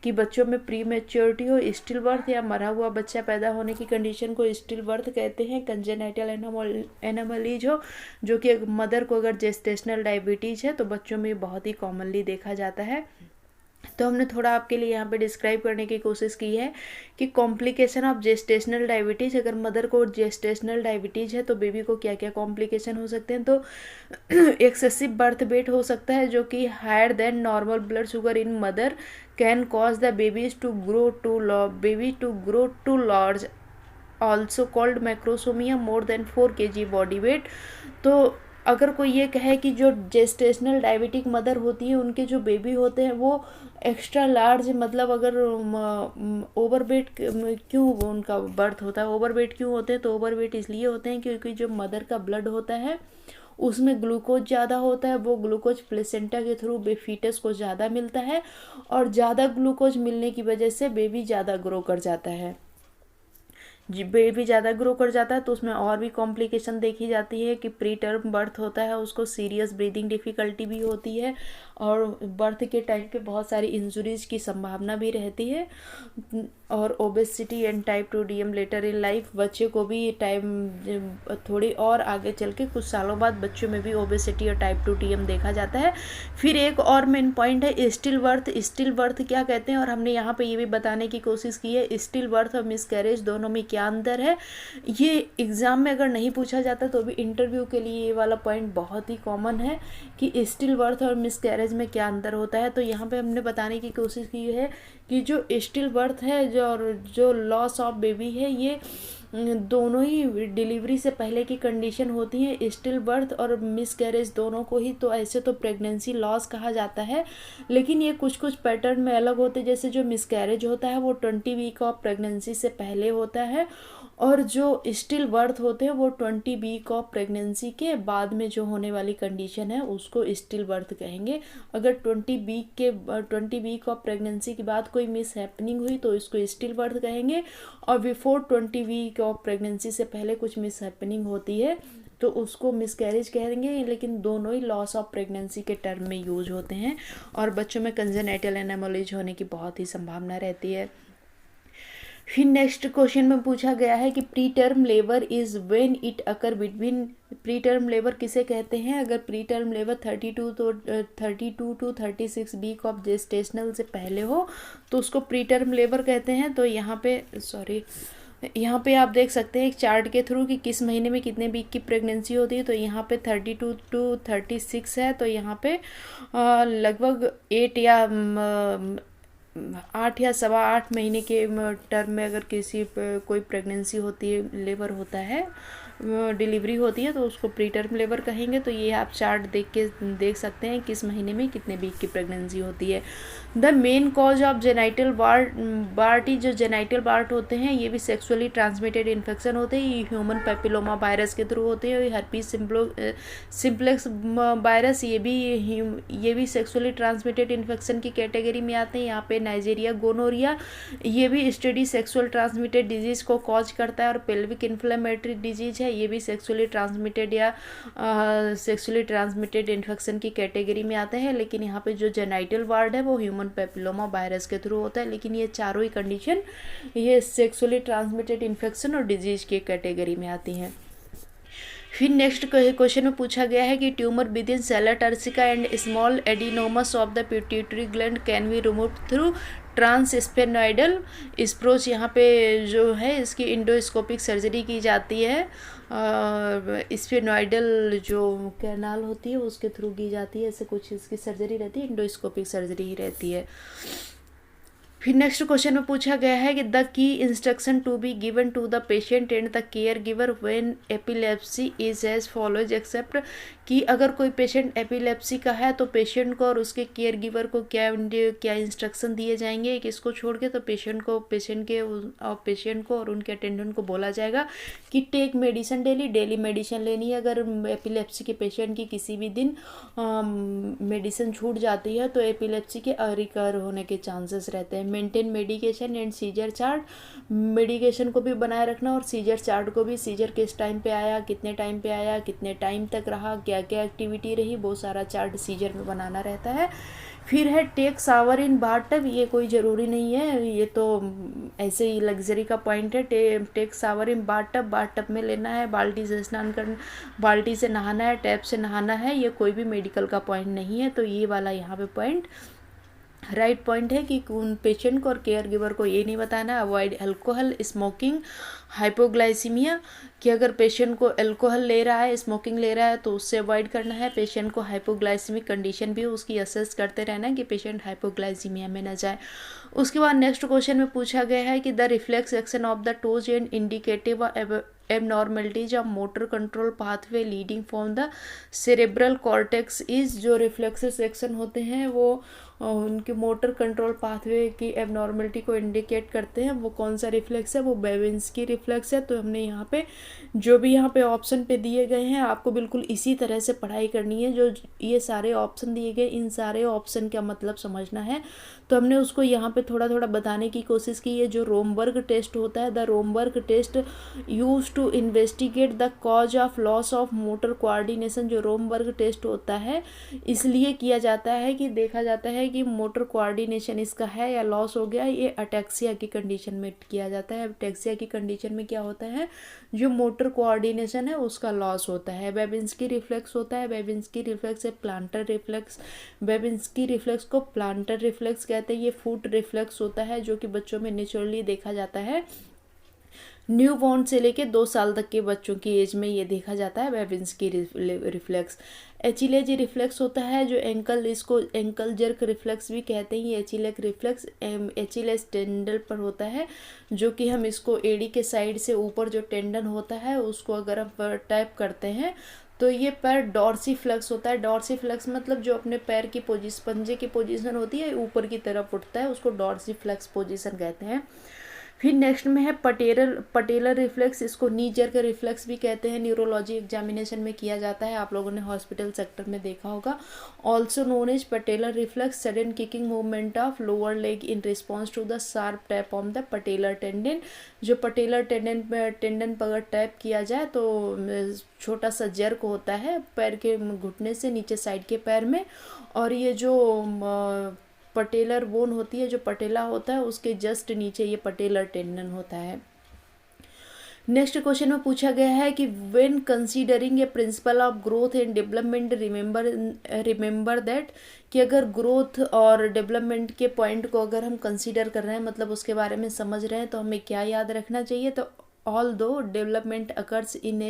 कि बच्चों में प्री मैच्योरिटी हो, स्टिल बर्थ या मरा हुआ बच्चा पैदा होने की कंडीशन को स्टिल बर्थ कहते हैं। कंजेनाइटल एनोमलीज हो, जो कि मदर को अगर जेस्टेशनल डायबिटीज़ है तो बच्चों में बहुत ही कॉमनली देखा जाता है। तो हमने थोड़ा आपके लिए यहाँ पे डिस्क्राइब करने की कोशिश की है कि कॉम्प्लिकेशन ऑफ जेस्टेशनल डायबिटीज़, अगर मदर को जेस्टेशनल डायबिटीज़ है तो बेबी को क्या क्या कॉम्प्लिकेशन हो सकते हैं। तो एक्सेसिव बर्थ वेट हो सकता है, जो कि higher than normal blood sugar in mother can cause the babies to grow too large, also called macrosomia, more than 4 kg body weight. तो अगर कोई ये कहे कि जो जेस्टेशनल डायबिटिक मदर होती है, उनके जो बेबी होते हैं वो एक्स्ट्रा लार्ज, मतलब अगर ओवरवेट क्यों उनका बर्थ होता है, ओवरवेट क्यों होते हैं? तो ओवरवेट इसलिए होते हैं क्योंकि जो मदर का ब्लड होता है उसमें ग्लूकोज ज़्यादा होता है, वो ग्लूकोज प्लेसेंटा के थ्रू फीटस को ज़्यादा मिलता है, और ज़्यादा ग्लूकोज मिलने की वजह से बेबी ज़्यादा ग्रो कर जाता है। बेबी ज़्यादा ग्रो कर जाता है तो उसमें और भी कॉम्प्लिकेशन देखी जाती है कि प्री टर्म बर्थ होता है, उसको सीरियस ब्रीदिंग डिफ़िकल्टी भी होती है, और बर्थ के टाइम पे बहुत सारी इंजरीज की संभावना भी रहती है, और obesity and type 2 DM later in life, बच्चे को भी टाइम थोड़ी और आगे चल के कुछ सालों बाद बच्चों में भी ओबेसिटी और टाइप 2 DM देखा जाता है। फिर एक और मेन पॉइंट है स्टिल बर्थ। स्टिल बर्थ क्या कहते हैं, और हमने यहाँ पे ये भी बताने की कोशिश की है स्टिल बर्थ और मिसकैरेज दोनों में क्या अंतर है। ये एग्ज़ाम में अगर नहीं पूछा जाता तो भी इंटरव्यू के लिए ये वाला पॉइंट बहुत ही कॉमन है कि स्टिल बर्थ और मिसकैरेज में क्या अंतर होता है। तो यहाँ पे हमने बताने की कोशिश की है कि जो स्टिल बर्थ है जो लॉस ऑफ बेबी है, ये दोनों ही डिलीवरी से पहले की कंडीशन होती है। स्टिल बर्थ और मिसकैरेज दोनों को ही तो ऐसे तो प्रेगनेंसी लॉस कहा जाता है, लेकिन ये कुछ कुछ पैटर्न में अलग होते हैं। जैसे जो मिसकैरेज होता है वो 20 वीक ऑफ प्रेगनेंसी से पहले होता है, और जो स्टिल बर्थ होते हैं वो 20 वीक ऑफ प्रेगनेंसी के बाद में जो होने वाली कंडीशन है उसको स्टिल बर्थ कहेंगे। अगर 20 वीक ऑफ प्रेगनेंसी के बाद कोई मिस हैपनिंग हुई तो इसको स्टिल बर्थ कहेंगे, और बिफोर 20 वीक ऑफ प्रेगनेंसी से पहले कुछ मिस हैपनिंग होती है तो उसको मिसकैरेज कहेंगे। लेकिन दोनों ही लॉस ऑफ प्रेगनेंसी के टर्म में यूज होते हैं, और बच्चों में कंजेनाइटल एनोमलीज होने की बहुत ही संभावना रहती है। फिर नेक्स्ट क्वेश्चन में पूछा गया है कि pre term labour is when it occur between, pre term labour किसे कहते हैं? अगर pre term labour 32 to 36 week of gestational से पहले हो तो उसको प्री टर्म लेबर कहते हैं। तो यहाँ पे आप देख सकते हैं एक चार्ट के थ्रू कि किस महीने में कितने वीक की प्रेगनेंसी होती है। तो यहाँ पे 32 टू 36 है, तो यहाँ पे लगभग 8 या 8.25 महीने के टर्म में अगर किसी कोई प्रेगनेंसी होती है, लेबर होता है, डिलीवरी होती है, तो उसको प्री टर्म लेबर कहेंगे। तो ये आप चार्ट देख सकते हैं किस महीने में कितने वीक की प्रेगनेंसी होती है। The main cause of genital बार्टी, जो जेनाइटल बार्ट होते हैं ये भी सेक्सुअली ट्रांसमिटेड इन्फेक्शन होते हैं। ये ह्यूमन पैपिलोमा वायरस के थ्रू होते हैं। हर्पीस सिम्प्लेक्स वायरस ये भी सेक्सुअली ट्रांसमिटेड इन्फेक्शन की कैटेगरी में आते हैं। यहाँ पे नाइजीरिया गोनोरिया ये भी स्टडी सेक्सुअल ट्रांसमिटेड डिजीज को कॉज करता है। और पेल्विक इन्फ्लेमेटरी डिजीज है, ये भी सेक्सुअली ट्रांसमिटेड या सेक्सुअली ट्रांसमिटेड इन्फेक्शन की कैटेगरी में आते हैं। लेकिन यहाँ पे जो जेनाइटल वार्ड है वो ह्यूमन पैपिलोमा वायरस के थ्रू होता है। लेकिन ये चारों ही कंडीशन ये सेक्सुअली ट्रांसमिटेड इन्फेक्शन और डिजीज की कैटेगरी में आती हैं। फिर नेक्स्ट क्वेश्चन में पूछा गया है कि tumour within sella turcica and small adenomas of the pituitary gland can be remove through transsphenoidal approach. यहाँ पे जो है इसकी इंडोस्कोपिक सर्जरी की जाती है। स्फेनॉइडल जो कैनाल होती है उसके थ्रू की जाती है। ऐसे कुछ इसकी सर्जरी रहती है, इंडोस्कोपिक सर्जरी ही रहती है। फिर नेक्स्ट क्वेश्चन में पूछा गया है कि the key instruction to be given to the patient and the care giver when epilepsy is as follows except, कि अगर कोई पेशेंट एपिलेप्सी का है तो पेशेंट को और उसके केयर गिवर को क्या इंस्ट्रक्शन दिए जाएंगे कि इसको छोड़ के, तो पेशेंट को और उनके अटेंडेंट को बोला जाएगा कि टेक मेडिसिन डेली मेडिसिन लेनी है। अगर एपिलेप्सी के पेशेंट की किसी भी दिन मेडिसिन छूट जाती है तो एपिलेप्सी के रिकवर होने के चांसेस रहते हैं। Maintain medication and seizure chart, medication को भी बनाए रखना और सीजर चार्ट को भी, सीजर किस टाइम पे आया, कितने टाइम पे आया, कितने टाइम तक रहा, क्या क्या एक्टिविटी रही, वो सारा चार्ट सीजर में बनाना रहता है। फिर है टेक शावर इन बाथटब, ये कोई ज़रूरी नहीं है, ये तो ऐसे ही लग्जरी का पॉइंट है। टेक शावर इन बाथटब में लेना है, बाल्टी से स्नान करना, बाल्टी से नहाना है, टैप से नहाना है, ये कोई भी मेडिकल का पॉइंट नहीं है। तो ये वाला यहाँ पे पॉइंट राइट पॉइंट है कि उन पेशेंट को और केयर गिवर को ये नहीं बताना अवॉइड अल्कोहल, स्मोकिंग, हाइपोग्लाइसीमिया, कि अगर पेशेंट को अल्कोहल ले रहा है, स्मोकिंग ले रहा है तो उससे अवॉइड करना है। पेशेंट को हाइपोग्लाइसीमिक कंडीशन भी उसकी असेस करते रहना है कि पेशेंट हाइपोग्लाइसीमिया में न जाए। उसके बाद नेक्स्ट क्वेश्चन में पूछा गया है कि the reflex action of the toes and indicative abnormalities of motor control pathway leading from the cerebral cortex is, जो रिफ्लेक्सेस एक्शन होते हैं वो उनके मोटर कंट्रोल पाथवे की एबनॉर्मलिटी को इंडिकेट करते हैं। वो कौन सा रिफ्लेक्स है? वो बेविंस्की रिफ्लेक्स है। तो हमने यहाँ पे जो भी यहाँ पे ऑप्शन पे दिए गए हैं आपको बिल्कुल इसी तरह से पढ़ाई करनी है। जो ये सारे ऑप्शन दिए गए, इन सारे ऑप्शन का मतलब समझना है। तो हमने उसको यहाँ पे थोड़ा थोड़ा बताने की कोशिश की है। जो रोमबर्ग टेस्ट होता है, the Romberg test use to investigate the cause of loss of motor coordination, जो रोमबर्ग टेस्ट होता है इसलिए किया जाता है कि देखा जाता है कि मोटर कोऑर्डिनेशन इसका है या लॉस हो गया। ये अटैक्सिया की कंडीशन में किया जाता है। अटैक्सिया की कंडीशन में क्या होता है, जो मोटर कोऑर्डिनेशन है उसका लॉस होता है। बेबिंस्की रिफ्लेक्स होता है, बेबिंस्की रिफ्लेक्स है प्लांटर रिफ्लेक्स, बेबिंस्की रिफ्लेक्स को प्लांटर रिफ्लेक्स कहते हैं। ये फुट रिफ्लेक्स होता है जो कि बच्चों में नेचुरली देखा जाता है। न्यू बॉर्न से लेके 2 साल तक के बच्चों की एज में ये देखा जाता है बेबिंस्की रिफ्लेक्स। एचिलेज रिफ्लेक्स होता है जो इसको एंकल जर्क रिफ्लेक्स भी कहते हैं। ये एचिलेक रिफ्लेक्स एचिलेज टेंडन पर होता है, जो कि हम इसको एड़ी के साइड से ऊपर जो टेंडन होता है उसको अगर हम टैप करते हैं तो ये पैर डॉर्सीफ्लेक्स होता है। डॉर्सीफ्लेक्स मतलब जो अपने पैर की पंजे की पोजीशन होती है ऊपर की तरफ उठता है, उसको डॉर्सीफ्लेक्स पोजीशन कहते हैं। फिर नेक्स्ट में है पटेलर रिफ्लेक्स, इसको नी जर्क रिफ्लेक्स भी कहते हैं। न्यूरोलॉजी एग्जामिनेशन में किया जाता है, आप लोगों ने हॉस्पिटल सेक्टर में देखा होगा। Also known as patellar reflex, sudden kicking movement of lower leg in response to the sharp tap on the patellar tendon. जो पटेलर टेंडन पर अगर टैप किया जाए तो छोटा सा जर्क होता है पैर के घुटने से नीचे साइड के पैर में, और ये जो पटेलर बोन होती है, जो पटेला होता है उसके जस्ट नीचे ये पटेलर टेंडन होता है। नेक्स्ट क्वेश्चन में पूछा गया है कि when considering A principle of growth and development remember that, कि अगर ग्रोथ और डेवलपमेंट के पॉइंट को अगर हम कंसीडर कर रहे हैं, मतलब उसके बारे में समझ रहे हैं, तो हमें क्या याद रखना चाहिए। तो although development occurs in a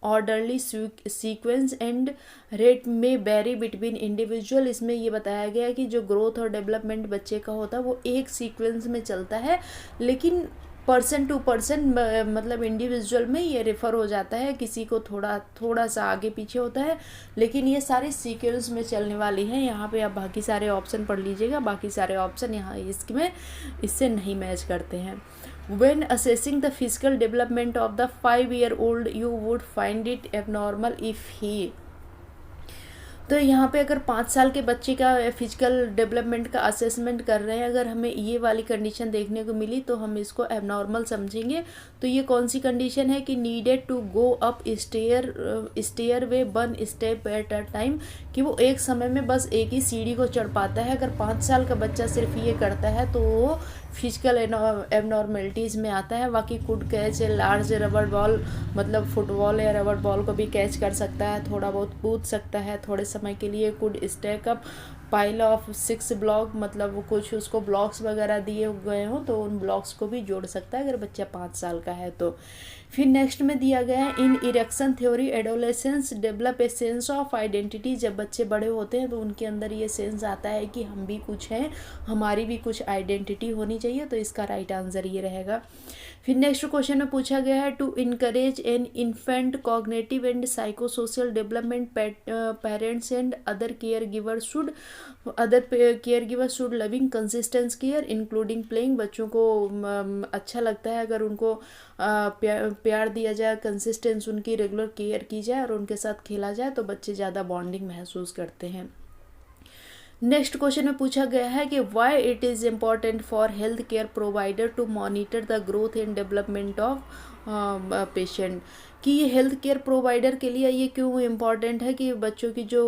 orderly sequence and rate may vary between individual, इसमें ये बताया गया है कि जो ग्रोथ और डेवलपमेंट बच्चे का होता है वो एक सीक्वेंस में चलता है, लेकिन पर्सन टू पर्सन मतलब इंडिविजुअल में ये रेफर हो जाता है, किसी को थोड़ा सा आगे पीछे होता है, लेकिन ये सारे सीक्वेंस में चलने वाली हैं। यहाँ पे आप बाकी सारे ऑप्शन पढ़ लीजिएगा, बाकी सारे ऑप्शन यहाँ इसमें इससे नहीं मैच करते हैं। When assessing the physical development of the 5-year-old, you would find it abnormal if he, तो यहाँ पे अगर 5 साल के बच्चे का फिजिकल डेवलपमेंट का असेसमेंट कर रहे हैं, अगर हमें ये वाली कंडीशन देखने को मिली तो हम इसको एबनॉर्मल समझेंगे। तो ये कौन सी कंडीशन है कि needed to go up stairway 1 step at a time, कि वो एक समय में बस एक ही सीढ़ी को चढ़ पाता है। अगर 5 साल का बच्चा सिर्फ ये करता है तो वो फिजिकल एबनॉर्मेलिटीज़ में आता है। बाकी could catch a large rubber ball, मतलब फुटबॉल या रबर बॉल को भी कैच कर सकता है, थोड़ा बहुत कूद सकता है थोड़े समय के लिए। Could stack up pile of 6 block, मतलब वो कुछ उसको ब्लॉक्स वगैरह दिए गए हों तो उन ब्लॉक्स को भी जोड़ सकता है अगर बच्चा 5 साल का है तो। फिर नेक्स्ट में दिया गया है in Erikson theory adolescence develop a sense of identity, जब बच्चे बड़े होते हैं तो उनके अंदर ये सेंस आता है कि हम भी कुछ हैं, हमारी भी कुछ आइडेंटिटी होनी चाहिए, तो इसका राइट आंसर ये रहेगा। फिर नेक्स्ट क्वेश्चन में पूछा गया है to encourage an infant cognitive and psychosocial development parents and other caregiver should loving consistence care including playing, बच्चों को अच्छा लगता है अगर उनको प्यार दिया जाए, कंसिस्टेंस उनकी रेगुलर केयर की जाए और उनके साथ खेला जाए तो बच्चे ज़्यादा बॉन्डिंग महसूस करते हैं। नेक्स्ट क्वेश्चन में पूछा गया है कि why it is important for health care provider to monitor the growth and development of patient, कि ये हेल्थ केयर प्रोवाइडर के लिए ये क्यों इम्पॉर्टेंट है कि बच्चों की जो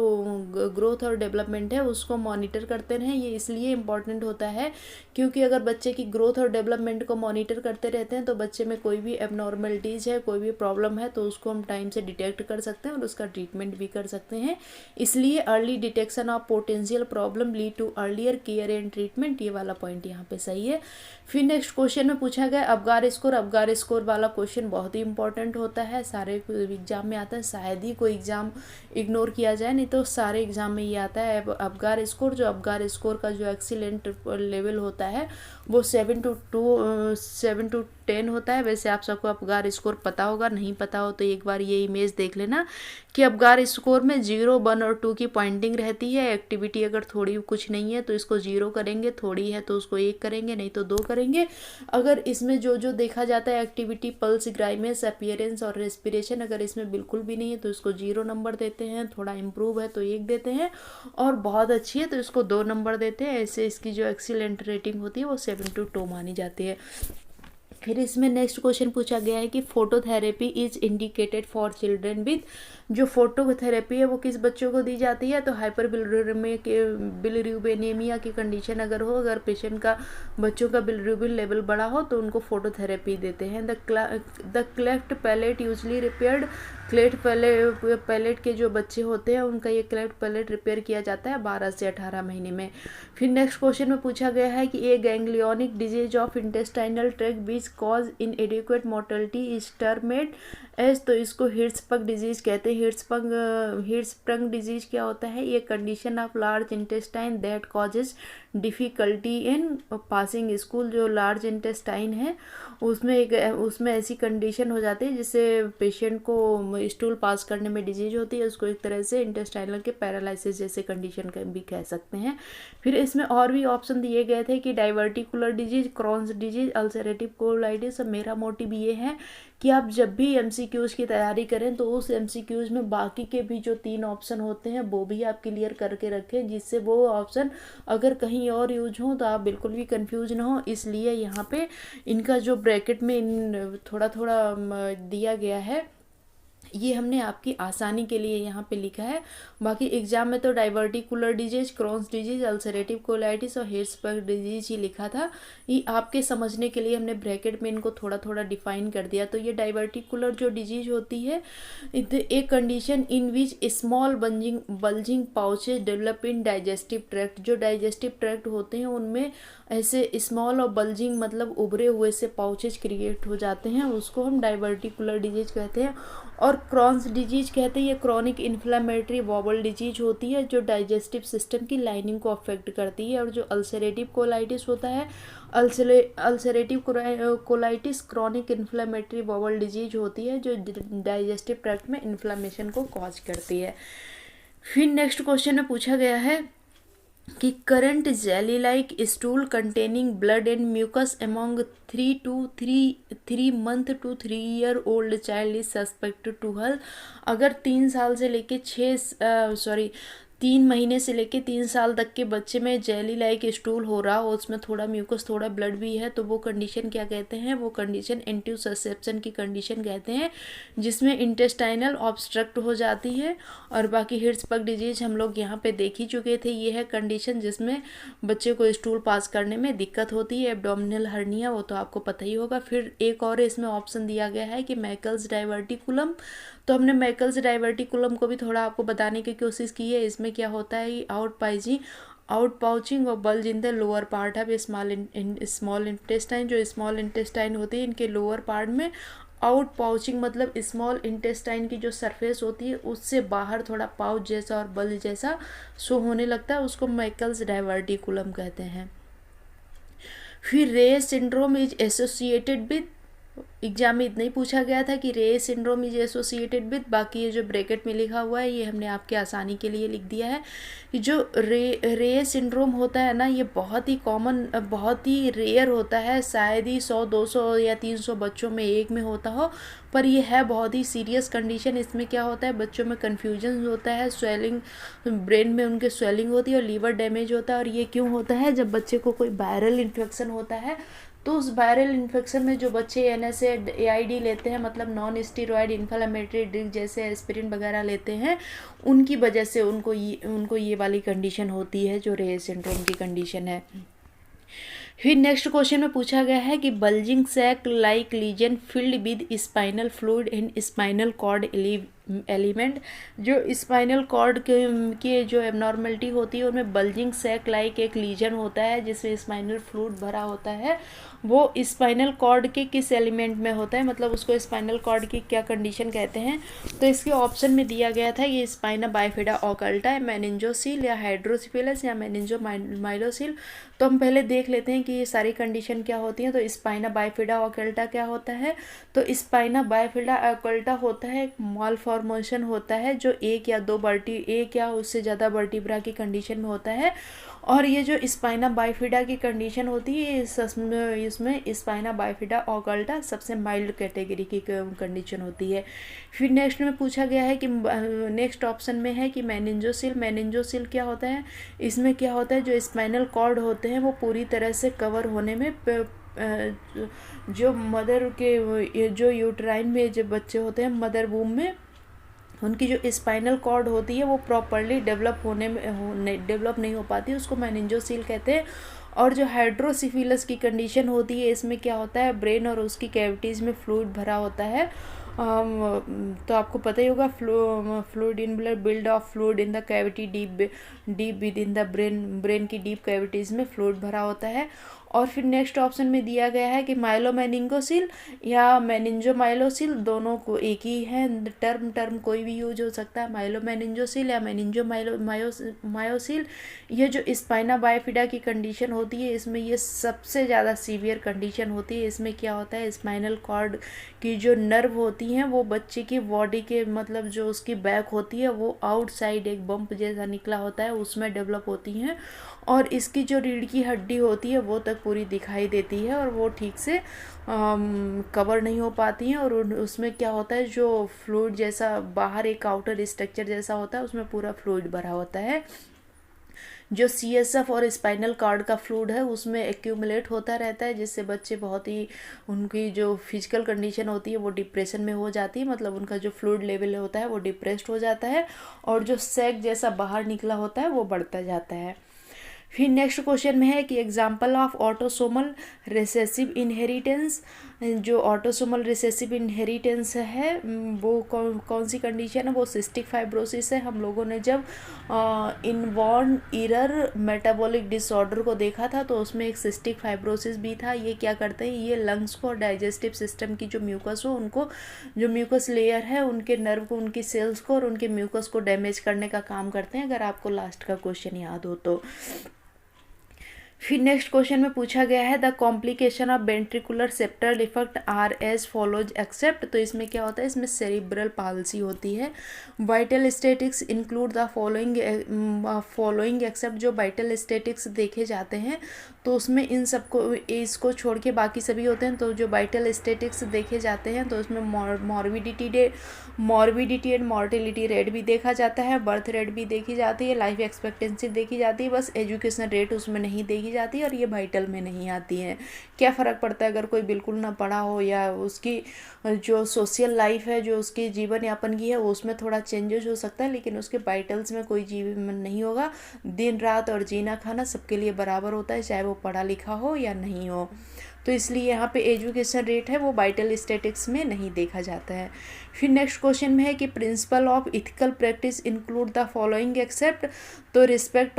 ग्रोथ और डेवलपमेंट है उसको मॉनिटर करते रहें। ये इसलिए इम्पॉर्टेंट होता है क्योंकि अगर बच्चे की ग्रोथ और डेवलपमेंट को मॉनिटर करते रहते हैं तो बच्चे में कोई भी एबनॉर्मलिटीज़ है, कोई भी प्रॉब्लम है तो उसको हम टाइम से डिटेक्ट कर सकते हैं और उसका ट्रीटमेंट भी कर सकते हैं। इसलिए early detection of potential problem lead to earlier care and treatment, ये वाला पॉइंट यहाँ पे सही है। फिर नेक्स्ट क्वेश्चन में पूछा गया अबगार स्कोर वाला क्वेश्चन बहुत ही इंपॉर्टेंट होता है, सारे एग्जाम में आता है, शायद ही कोई एग्जाम इग्नोर किया जाए, नहीं तो सारे एग्जाम में ये आता है अबगार स्कोर। जो अबगार स्कोर का जो एक्सीलेंट लेवल होता है वो 7 to 10 होता है। वैसे आप सबको अबगार स्कोर पता होगा, नहीं पता हो तो एक बार ये इमेज देख लेना कि अबगार स्कोर में 0, 1 और 2 की पॉइंटिंग रहती है। एक्टिविटी अगर थोड़ी कुछ नहीं है तो इसको 0 करेंगे, थोड़ी है तो उसको 1 करेंगे, नहीं तो 2 करेंगे। अगर इसमें जो देखा जाता है एक्टिविटी, पल्स, ग्राइमेस, अपीयरेंस और रेस्पिरेशन, अगर इसमें बिल्कुल भी नहीं है तो इसको 0 नंबर देते हैं, थोड़ा इम्प्रूव है तो 1 देते हैं और बहुत अच्छी है तो इसको 2 नंबर देते हैं। ऐसे इसकी जो एक्सीलेंट रेटिंग होती है वो 7 to 2 मानी जाती है। फिर इसमें नेक्स्ट क्वेश्चन पूछा गया है कि phototherapy is indicated for children with, जो फोटोथेरेपी है वो किस बच्चों को दी जाती है तो हाइपर बिलिरुबिनेमिया की कंडीशन अगर हो, अगर पेशेंट का बच्चों का बिलिरुबिन लेवल बड़ा हो तो उनको फोटोथेरेपी देते हैं। The cleft palate usually repaired, cleft palate के जो बच्चे होते हैं उनका ये क्लेफ्ट पैलेट रिपेयर किया जाता है 12 से 18 महीने में। फिर नेक्स्ट क्वेश्चन में पूछा गया है कि aganglionic disease of intestinal tract which cause inadequate mortality is termed as, तो इसको हिर्ट्सबर्ग डिजीज कहते हैं। हिर्ट्सबर्ग डिजीज क्या होता है, ये condition of large intestine that causes difficulty in passing school, जो लार्ज इंटेस्टाइन है उसमें ऐसी कंडीशन हो जाती है जिससे पेशेंट को स्टूल पास करने में डिजीज होती है, उसको एक तरह से इंटेस्टाइनल के पैरालिसिस जैसे कंडीशन का भी कह सकते हैं। फिर इसमें और भी ऑप्शन दिए गए थे कि diverticular disease, Crohn's disease, ulcerative colitis. मेरा मोटिव ये है कि आप जब भी MCQs की तैयारी करें तो उस MCQs में बाकी के भी जो 3 ऑप्शन होते हैं वो भी आप क्लियर करके रखें, जिससे वो ऑप्शन अगर कहीं और यूज हो तो आप बिल्कुल भी कंफ्यूज ना हो। इसलिए यहाँ पे इनका जो ब्रैकेट में थोड़ा थोड़ा दिया गया है, ये हमने आपकी आसानी के लिए यहाँ पे लिखा है। बाकी एग्जाम में तो diverticular disease, Crohn's disease, ulcerative colitis और हिर्शबर्ग डिजीज ही लिखा था। ये आपके समझने के लिए हमने ब्रैकेट में इनको थोड़ा थोड़ा डिफाइन कर दिया। तो ये डाइवर्टिकुलर जो डिजीज होती है, एक condition in which small bulging pouches develop in digestive tract. जो डाइजेस्टिव ट्रैक्ट होते हैं उनमें ऐसे स्मॉल और बल्जिंग मतलब उभरे हुए से पाउचेज क्रिएट हो जाते हैं, उसको हम डाइवर्टिकुलर डिजीज कहते हैं। और क्रॉन्स डिजीज कहते हैं, ये क्रॉनिक इन्फ्लामेटरी बॉबल डिजीज होती है जो डाइजेस्टिव सिस्टम की लाइनिंग को अफेक्ट करती है। और जो अल्सरेटिव कोलाइटिस होता है, ulcerative colitis chronic inflammatory बॉबल disease होती है जो डाइजेस्टिव ट्रैक्ट में इन्फ्लामेशन को कॉज करती है। फिर नेक्स्ट क्वेश्चन में पूछा गया है कि currant jelly like stool containing blood and mucus among 3 month to 3 year old child is suspected to health. अगर 3 महीने से लेके 3 साल तक के बच्चे में जेली लाइक स्टूल हो रहा हो, उसमें थोड़ा म्यूकस थोड़ा ब्लड भी है, तो वो कंडीशन क्या कहते हैं? वो कंडीशन एंटीससेप्शन की कंडीशन कहते हैं, जिसमें इंटेस्टाइनल ऑब्स्ट्रक्ट हो जाती है। और बाकी हिर्शबर्ग डिजीज हम लोग यहाँ पे देख ही चुके थे। ये है कंडीशन जिसमें बच्चे को स्टूल पास करने में दिक्कत होती है। एब्डोमिनल हर्निया, वो तो आपको पता ही होगा। फिर एक और इसमें ऑप्शन दिया गया है कि मैकल्स डाइवर्टिकुलम। तो हमने मैकल्स डाइवर्टिकुलम को भी थोड़ा आपको बताने की कोशिश की है। इसमें क्या होता है? आउट पाउचिंग और bulge in the lower part of small intestine. जो स्मॉल इंटेस्टाइन होती है, इनके लोअर पार्ट में आउट पाउचिंग मतलब स्मॉल इंटेस्टाइन की जो सरफेस होती है उससे बाहर थोड़ा पाउच जैसा और बल्ज जैसा शो होने लगता है, उसको मैकल्स डाइवर्टिकुलम कहते हैं। फिर रे syndrome is associated with, exam में इतना ही पूछा गया था कि रे सिंड्रोम इज एसोसिएटेड विद। बाकी ये जो ब्रैकेट में लिखा हुआ है ये हमने आपके आसानी के लिए लिख दिया है कि जो रे सिंड्रोम होता है ना, ये बहुत ही कॉमन, बहुत ही रेयर होता है। शायद ही 100-200 या 300 बच्चों में एक में होता हो, पर ये है बहुत ही सीरियस कंडीशन। इसमें क्या होता है? बच्चों में कन्फ्यूजन होता है, स्वेलिंग, ब्रेन में उनके स्वेलिंग होती है और लीवर डैमेज होता है। और ये क्यों होता है? जब बच्चे को कोई वायरल इन्फेक्शन होता है, तो उस वायरल इन्फेक्शन में जो बच्चे NSAID AID लेते हैं, मतलब नॉन स्टीरॉयड इन्फ्लेमेटरी ड्रग जैसे एस्पिरिन वगैरह लेते हैं, उनकी वजह से उनको ये वाली कंडीशन होती है जो रे सिंड्रोम की कंडीशन है। फिर नेक्स्ट क्वेश्चन में पूछा गया है कि bulging sac like lesion filled with spinal fluid and spinal cord element. जो स्पाइनल कॉर्ड के जो एबनॉर्मलिटी होती है उनमें बल्जिंग सैक लाइक एक लीजन होता है जिसमें स्पाइनल फ्लूइड भरा होता है। वो स्पाइनल कॉर्ड के किस एलिमेंट में होता है, मतलब उसको स्पाइनल कॉर्ड की क्या कंडीशन कहते हैं? तो इसके ऑप्शन में दिया गया था ये स्पाइना बाइफिडा ओकल्टा, मेनिंजोसील या हाइड्रोसिफिलस या मेनिंजोमाइलोसील। तो हम पहले देख लेते हैं कि ये सारी कंडीशन क्या होती हैं। तो स्पाइना बाइफिडा ओकल्टा क्या होता है? तो स्पाइना बाइफिडा ओकल्टा होता है एक मालफॉर्मेशन होता है जो एक या उससे ज़्यादा वर्टिब्रा की कंडीशन में होता है। और ये जो स्पाइना बाइफिडा की कंडीशन होती है इसमें स्पाइना बाइफिडा ओकल्टा सबसे माइल्ड कैटेगरी की कंडीशन होती है। फिर नेक्स्ट में पूछा गया है कि नेक्स्ट ऑप्शन में है कि मेनिंजोसिल क्या होता है? इसमें क्या होता है? जो स्पाइनल कॉर्ड होते हैं वो पूरी तरह से कवर होने में, जो मदर के जो यूट्राइन में जो बच्चे होते हैं मदर वूम में, उनकी जो स्पाइनल कॉर्ड होती है वो प्रॉपरली डेवलप नहीं हो पाती, उसको मेनिंजोसील कहते हैं। और जो हाइड्रोसिफिलस की कंडीशन होती है इसमें क्या होता है? ब्रेन और उसकी कैविटीज़ में फ्लूइड भरा होता है। तो आपको पता ही होगा fluid in blood, build of fluid in the cavity deep with in the brain की डीप कैविटीज़ में फ्लूइड भरा होता है। और फिर नेक्स्ट ऑप्शन में दिया गया है कि माइलोमेनिंगोसिल या मेनिंजोमाइलोसिल, दोनों को एक ही है, टर्म कोई भी यूज हो सकता है, माइलोमेनिंजोसिल या मेनिंजोमायोसिल। ये जो स्पाइना बाइफिडा की कंडीशन होती है इसमें ये सबसे ज़्यादा सीवियर कंडीशन होती है। इसमें क्या होता है? स्पाइनल कॉर्ड की जो नर्व होती हैं वो बच्चे की बॉडी के, मतलब जो उसकी बैक होती है वो आउटसाइड एक बम्प जैसा निकला होता है उसमें डेवलप होती हैं। और इसकी जो रीढ़ की हड्डी होती है वो तक पूरी दिखाई देती है और वो ठीक से कवर नहीं हो पाती हैं। और उसमें क्या होता है? जो फ्लूइड जैसा बाहर एक आउटर स्ट्रक्चर जैसा होता है उसमें पूरा फ्लूइड भरा होता है, जो CSF और स्पाइनल कॉर्ड का फ्लूइड है उसमें एक्यूमुलेट होता रहता है, जिससे बच्चे बहुत ही, उनकी जो फिजिकल कंडीशन होती है वो डिप्रेशन में हो जाती है, मतलब उनका जो फ्लूइड लेवल होता है वो डिप्रेस्ड हो जाता है और जो सैक जैसा बाहर निकला होता है वो बढ़ता जाता है। फिर नेक्स्ट क्वेश्चन में है कि example of autosomal recessive inheritance. जो ऑटोसोमल रिसेसिव इनहेरिटेंस है वो कौन कौन सी कंडीशन है, वो सिस्टिक फाइब्रोसिस है। हम लोगों ने जब इनबॉर्न ईरर मेटाबॉलिक डिसऑर्डर को देखा था तो उसमें एक सिस्टिक फाइब्रोसिस भी था। ये क्या करते हैं, ये लंग्स को और डाइजेस्टिव सिस्टम की जो म्यूकस हो उनको, जो म्यूकस लेयर है उनके नर्व को, उनकी सेल्स को और उनके म्यूकस को डैमेज करने का काम करते हैं, अगर आपको लास्ट का क्वेश्चन याद हो तो। फिर नेक्स्ट क्वेश्चन में पूछा गया है the complication of ventricular septal defect are as follows except. तो इसमें क्या होता है, इसमें सेरिब्रल पाल्सी होती है। Vital statics include the following except. जो वाइटल स्टैटिक्स देखे जाते हैं तो उसमें इन सबको, इसको छोड़ के बाकी सभी होते हैं। तो जो वाइटल स्टैटिक्स देखे जाते हैं तो उसमें मॉर्बिडिटी एंड मॉर्टिलिटी रेट भी देखा जाता है, बर्थ रेट भी देखी जाती है, लाइफ एक्सपेक्टेंसी देखी जाती है, बस एजुकेशन रेट उसमें नहीं देखी जाती है और ये वाइटल में नहीं आती हैं। क्या फ़र्क पड़ता है अगर कोई बिल्कुल ना पढ़ा हो या उसकी जो सोशल लाइफ है, जो उसकी जीवन यापन की है, उसमें थोड़ा चेंजेस हो सकता है, लेकिन उसके वाइटल्स में कोई जीवन नहीं होगा। दिन रात और जीना खाना सबके लिए बराबर होता है, चाहे वो पढ़ा लिखा हो या नहीं हो। तो इसलिए यहाँ पे एजुकेशन रेट है वो वाइटल स्टैटिक्स में नहीं देखा जाता है। फिर नेक्स्ट क्वेश्चन में है कि principle of ethical practice include the following accept. तो रिस्पेक्ट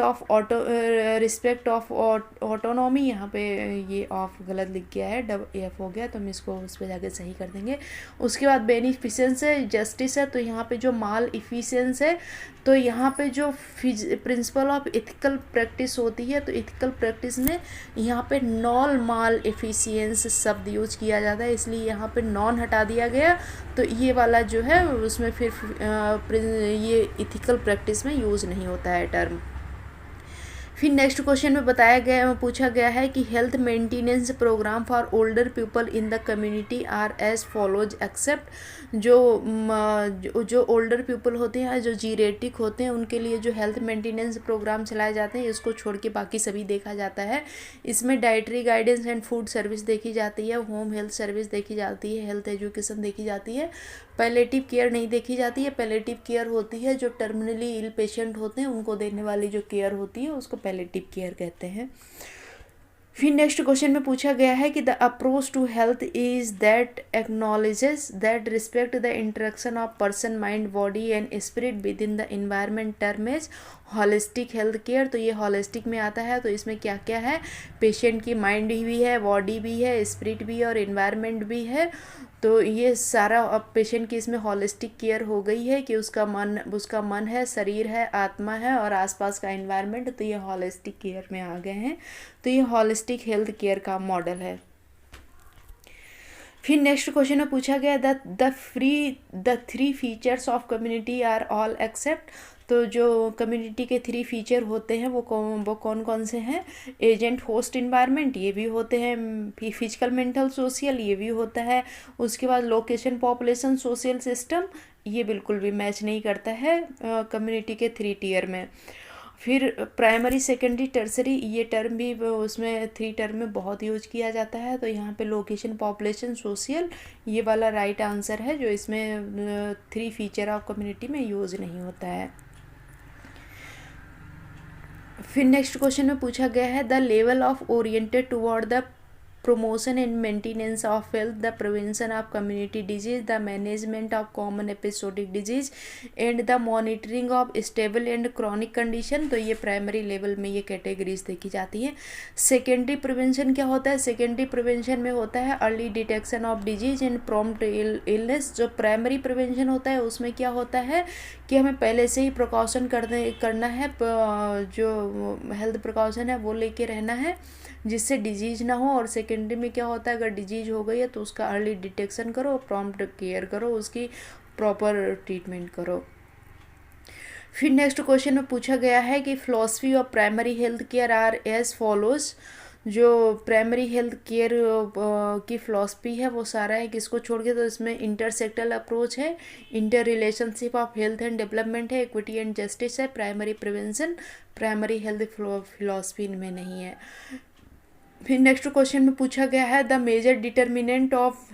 ऑफ ऑटोनॉमी, यहाँ पे ये ऑफ गलत लिख गया है, F हो गया, तो हम इसको उस पर जाके सही कर देंगे। उसके बाद बेनिफिशेंस है, जस्टिस है, तो यहाँ पे जो माल इफिशियंस है, तो यहाँ पे जो प्रिंसिपल ऑफ इथिकल प्रैक्टिस होती है, तो इथिकल प्रैक्टिस में यहाँ पे नॉन माल एफिशिएंस शब्द यूज किया जाता है, इसलिए यहाँ पे नॉन हटा दिया गया। तो ये वाला जो है उसमें फिर ये इथिकल प्रैक्टिस में यूज नहीं होता है टर्म। फिर नेक्स्ट क्वेश्चन में पूछा गया है कि health maintenance program for older people in the community are as follows except. जो ओल्डर पीपल होते हैं, जो जीरेटिक होते हैं, उनके लिए जो हेल्थ मेंटेनेंस प्रोग्राम चलाए जाते हैं, इसको छोड़ के बाकी सभी देखा जाता है। इसमें dietary guidance and food service देखी जाती है, होम हेल्थ सर्विस देखी जाती है, हेल्थ एजुकेशन देखी जाती है, पैलेटिव केयर नहीं देखी जाती है। पैलेटिव केयर होती है जो टर्मिनली इल पेशेंट होते हैं उनको देने वाली जो केयर होती है उसको पैलेटिव केयर कहते हैं। फिर नेक्स्ट क्वेश्चन में पूछा गया है कि the approach to health is that acknowledges that respect the interaction of person mind body and spirit within the environment term is holistic health care. तो ये हॉलिस्टिक में आता है, तो इसमें क्या क्या है, पेशेंट की माइंड भी है, बॉडी भी है, स्पिरिट भी है और एनवायरनमेंट भी है। तो ये सारा अब पेशेंट की इसमें हॉलिस्टिक केयर हो गई है कि उसका मन है, शरीर है, आत्मा है और आसपास का एनवायरनमेंट, तो ये हॉलिस्टिक केयर में आ गए हैं। तो ये हॉलिस्टिक हेल्थ केयर का मॉडल है। फिर नेक्स्ट क्वेश्चन में पूछा गया the three features of community are all except. तो जो कम्युनिटी के थ्री फीचर होते हैं वो कौन कौन से हैं, एजेंट होस्ट इन्वायरमेंट ये भी होते हैं, फिजिकल मेंटल सोशल ये भी होता है, उसके बाद लोकेशन पॉपुलेशन सोशल सिस्टम ये बिल्कुल भी मैच नहीं करता है कम्युनिटी के 3 टियर में। फिर प्राइमरी सेकेंडरी टर्सरी ये टर्म भी उसमें 3 टर्म में बहुत यूज किया जाता है। तो यहाँ पे लोकेशन पॉपुलेशन सोशल ये वाला राइट आंसर है जो इसमें 3 फीचर ऑफ कम्युनिटी में यूज नहीं होता है। फिर नेक्स्ट क्वेश्चन में पूछा गया है the level of oriented toward the promotion and maintenance of health, the prevention of community disease, the management of common episodic disease and the monitoring of stable and chronic condition। तो ये primary level में ये categories देखी जाती हैं। Secondary prevention क्या होता है, सेकेंडरी प्रिवेंशन में होता है early detection of disease and prompt illness. जो प्राइमरी प्रिवेंशन होता है उसमें क्या होता है कि हमें पहले से ही प्रिकॉशन करना है, जो हेल्थ प्रिकॉशन है वो लेके रहना है जिससे डिजीज ना हो। और सेकेंडरी में क्या होता है, अगर डिजीज हो गई है तो उसका अर्ली डिटेक्शन करो, प्रॉम्प्ट केयर करो, उसकी प्रॉपर ट्रीटमेंट करो। फिर नेक्स्ट क्वेश्चन में पूछा गया है कि philosophy of primary health care are as follows. जो प्राइमरी हेल्थ केयर की फ़िलॉसफी है वो सारा है किसको छोड़ के, तो इसमें इंटरसेक्टरल अप्रोच है, inter relationship of health and development है, इक्विटी एंड जस्टिस है, primary prevention, primary health philosophy इनमें नहीं है। फिर नेक्स्ट क्वेश्चन में पूछा गया है the major determinant of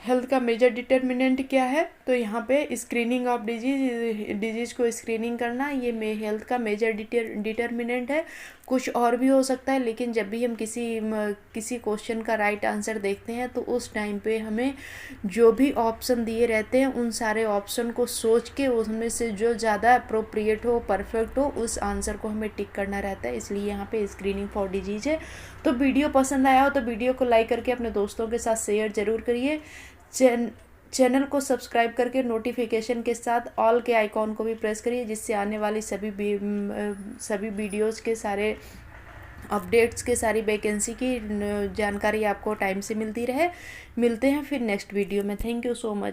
health का मेजर डिटर्मिनेंट क्या है, तो यहाँ पे स्क्रीनिंग ऑफ डिजीज़ को स्क्रीनिंग करना, ये हेल्थ का मेजर डिटर्मिनेंट है। कुछ और भी हो सकता है, लेकिन जब भी हम किसी क्वेश्चन का राइट आंसर देखते हैं तो उस टाइम पे हमें जो भी ऑप्शन दिए रहते हैं उन सारे ऑप्शन को सोच के उसमें से जो ज़्यादा अप्रोप्रिएट हो, परफेक्ट हो, उस आंसर को हमें टिक करना रहता है, इसलिए यहाँ पे स्क्रीनिंग फॉर डिजीज़ है। तो वीडियो पसंद आया हो तो वीडियो को लाइक करके अपने दोस्तों के साथ शेयर ज़रूर करिए। चैनल को सब्सक्राइब करके नोटिफिकेशन के साथ ऑल के आइकॉन को भी प्रेस करिए, जिससे आने वाली सभी वीडियोस के सारे अपडेट्स के सारी वैकेंसी की जानकारी आपको टाइम से मिलती रहे। मिलते हैं फिर नेक्स्ट वीडियो में। Thank you so much.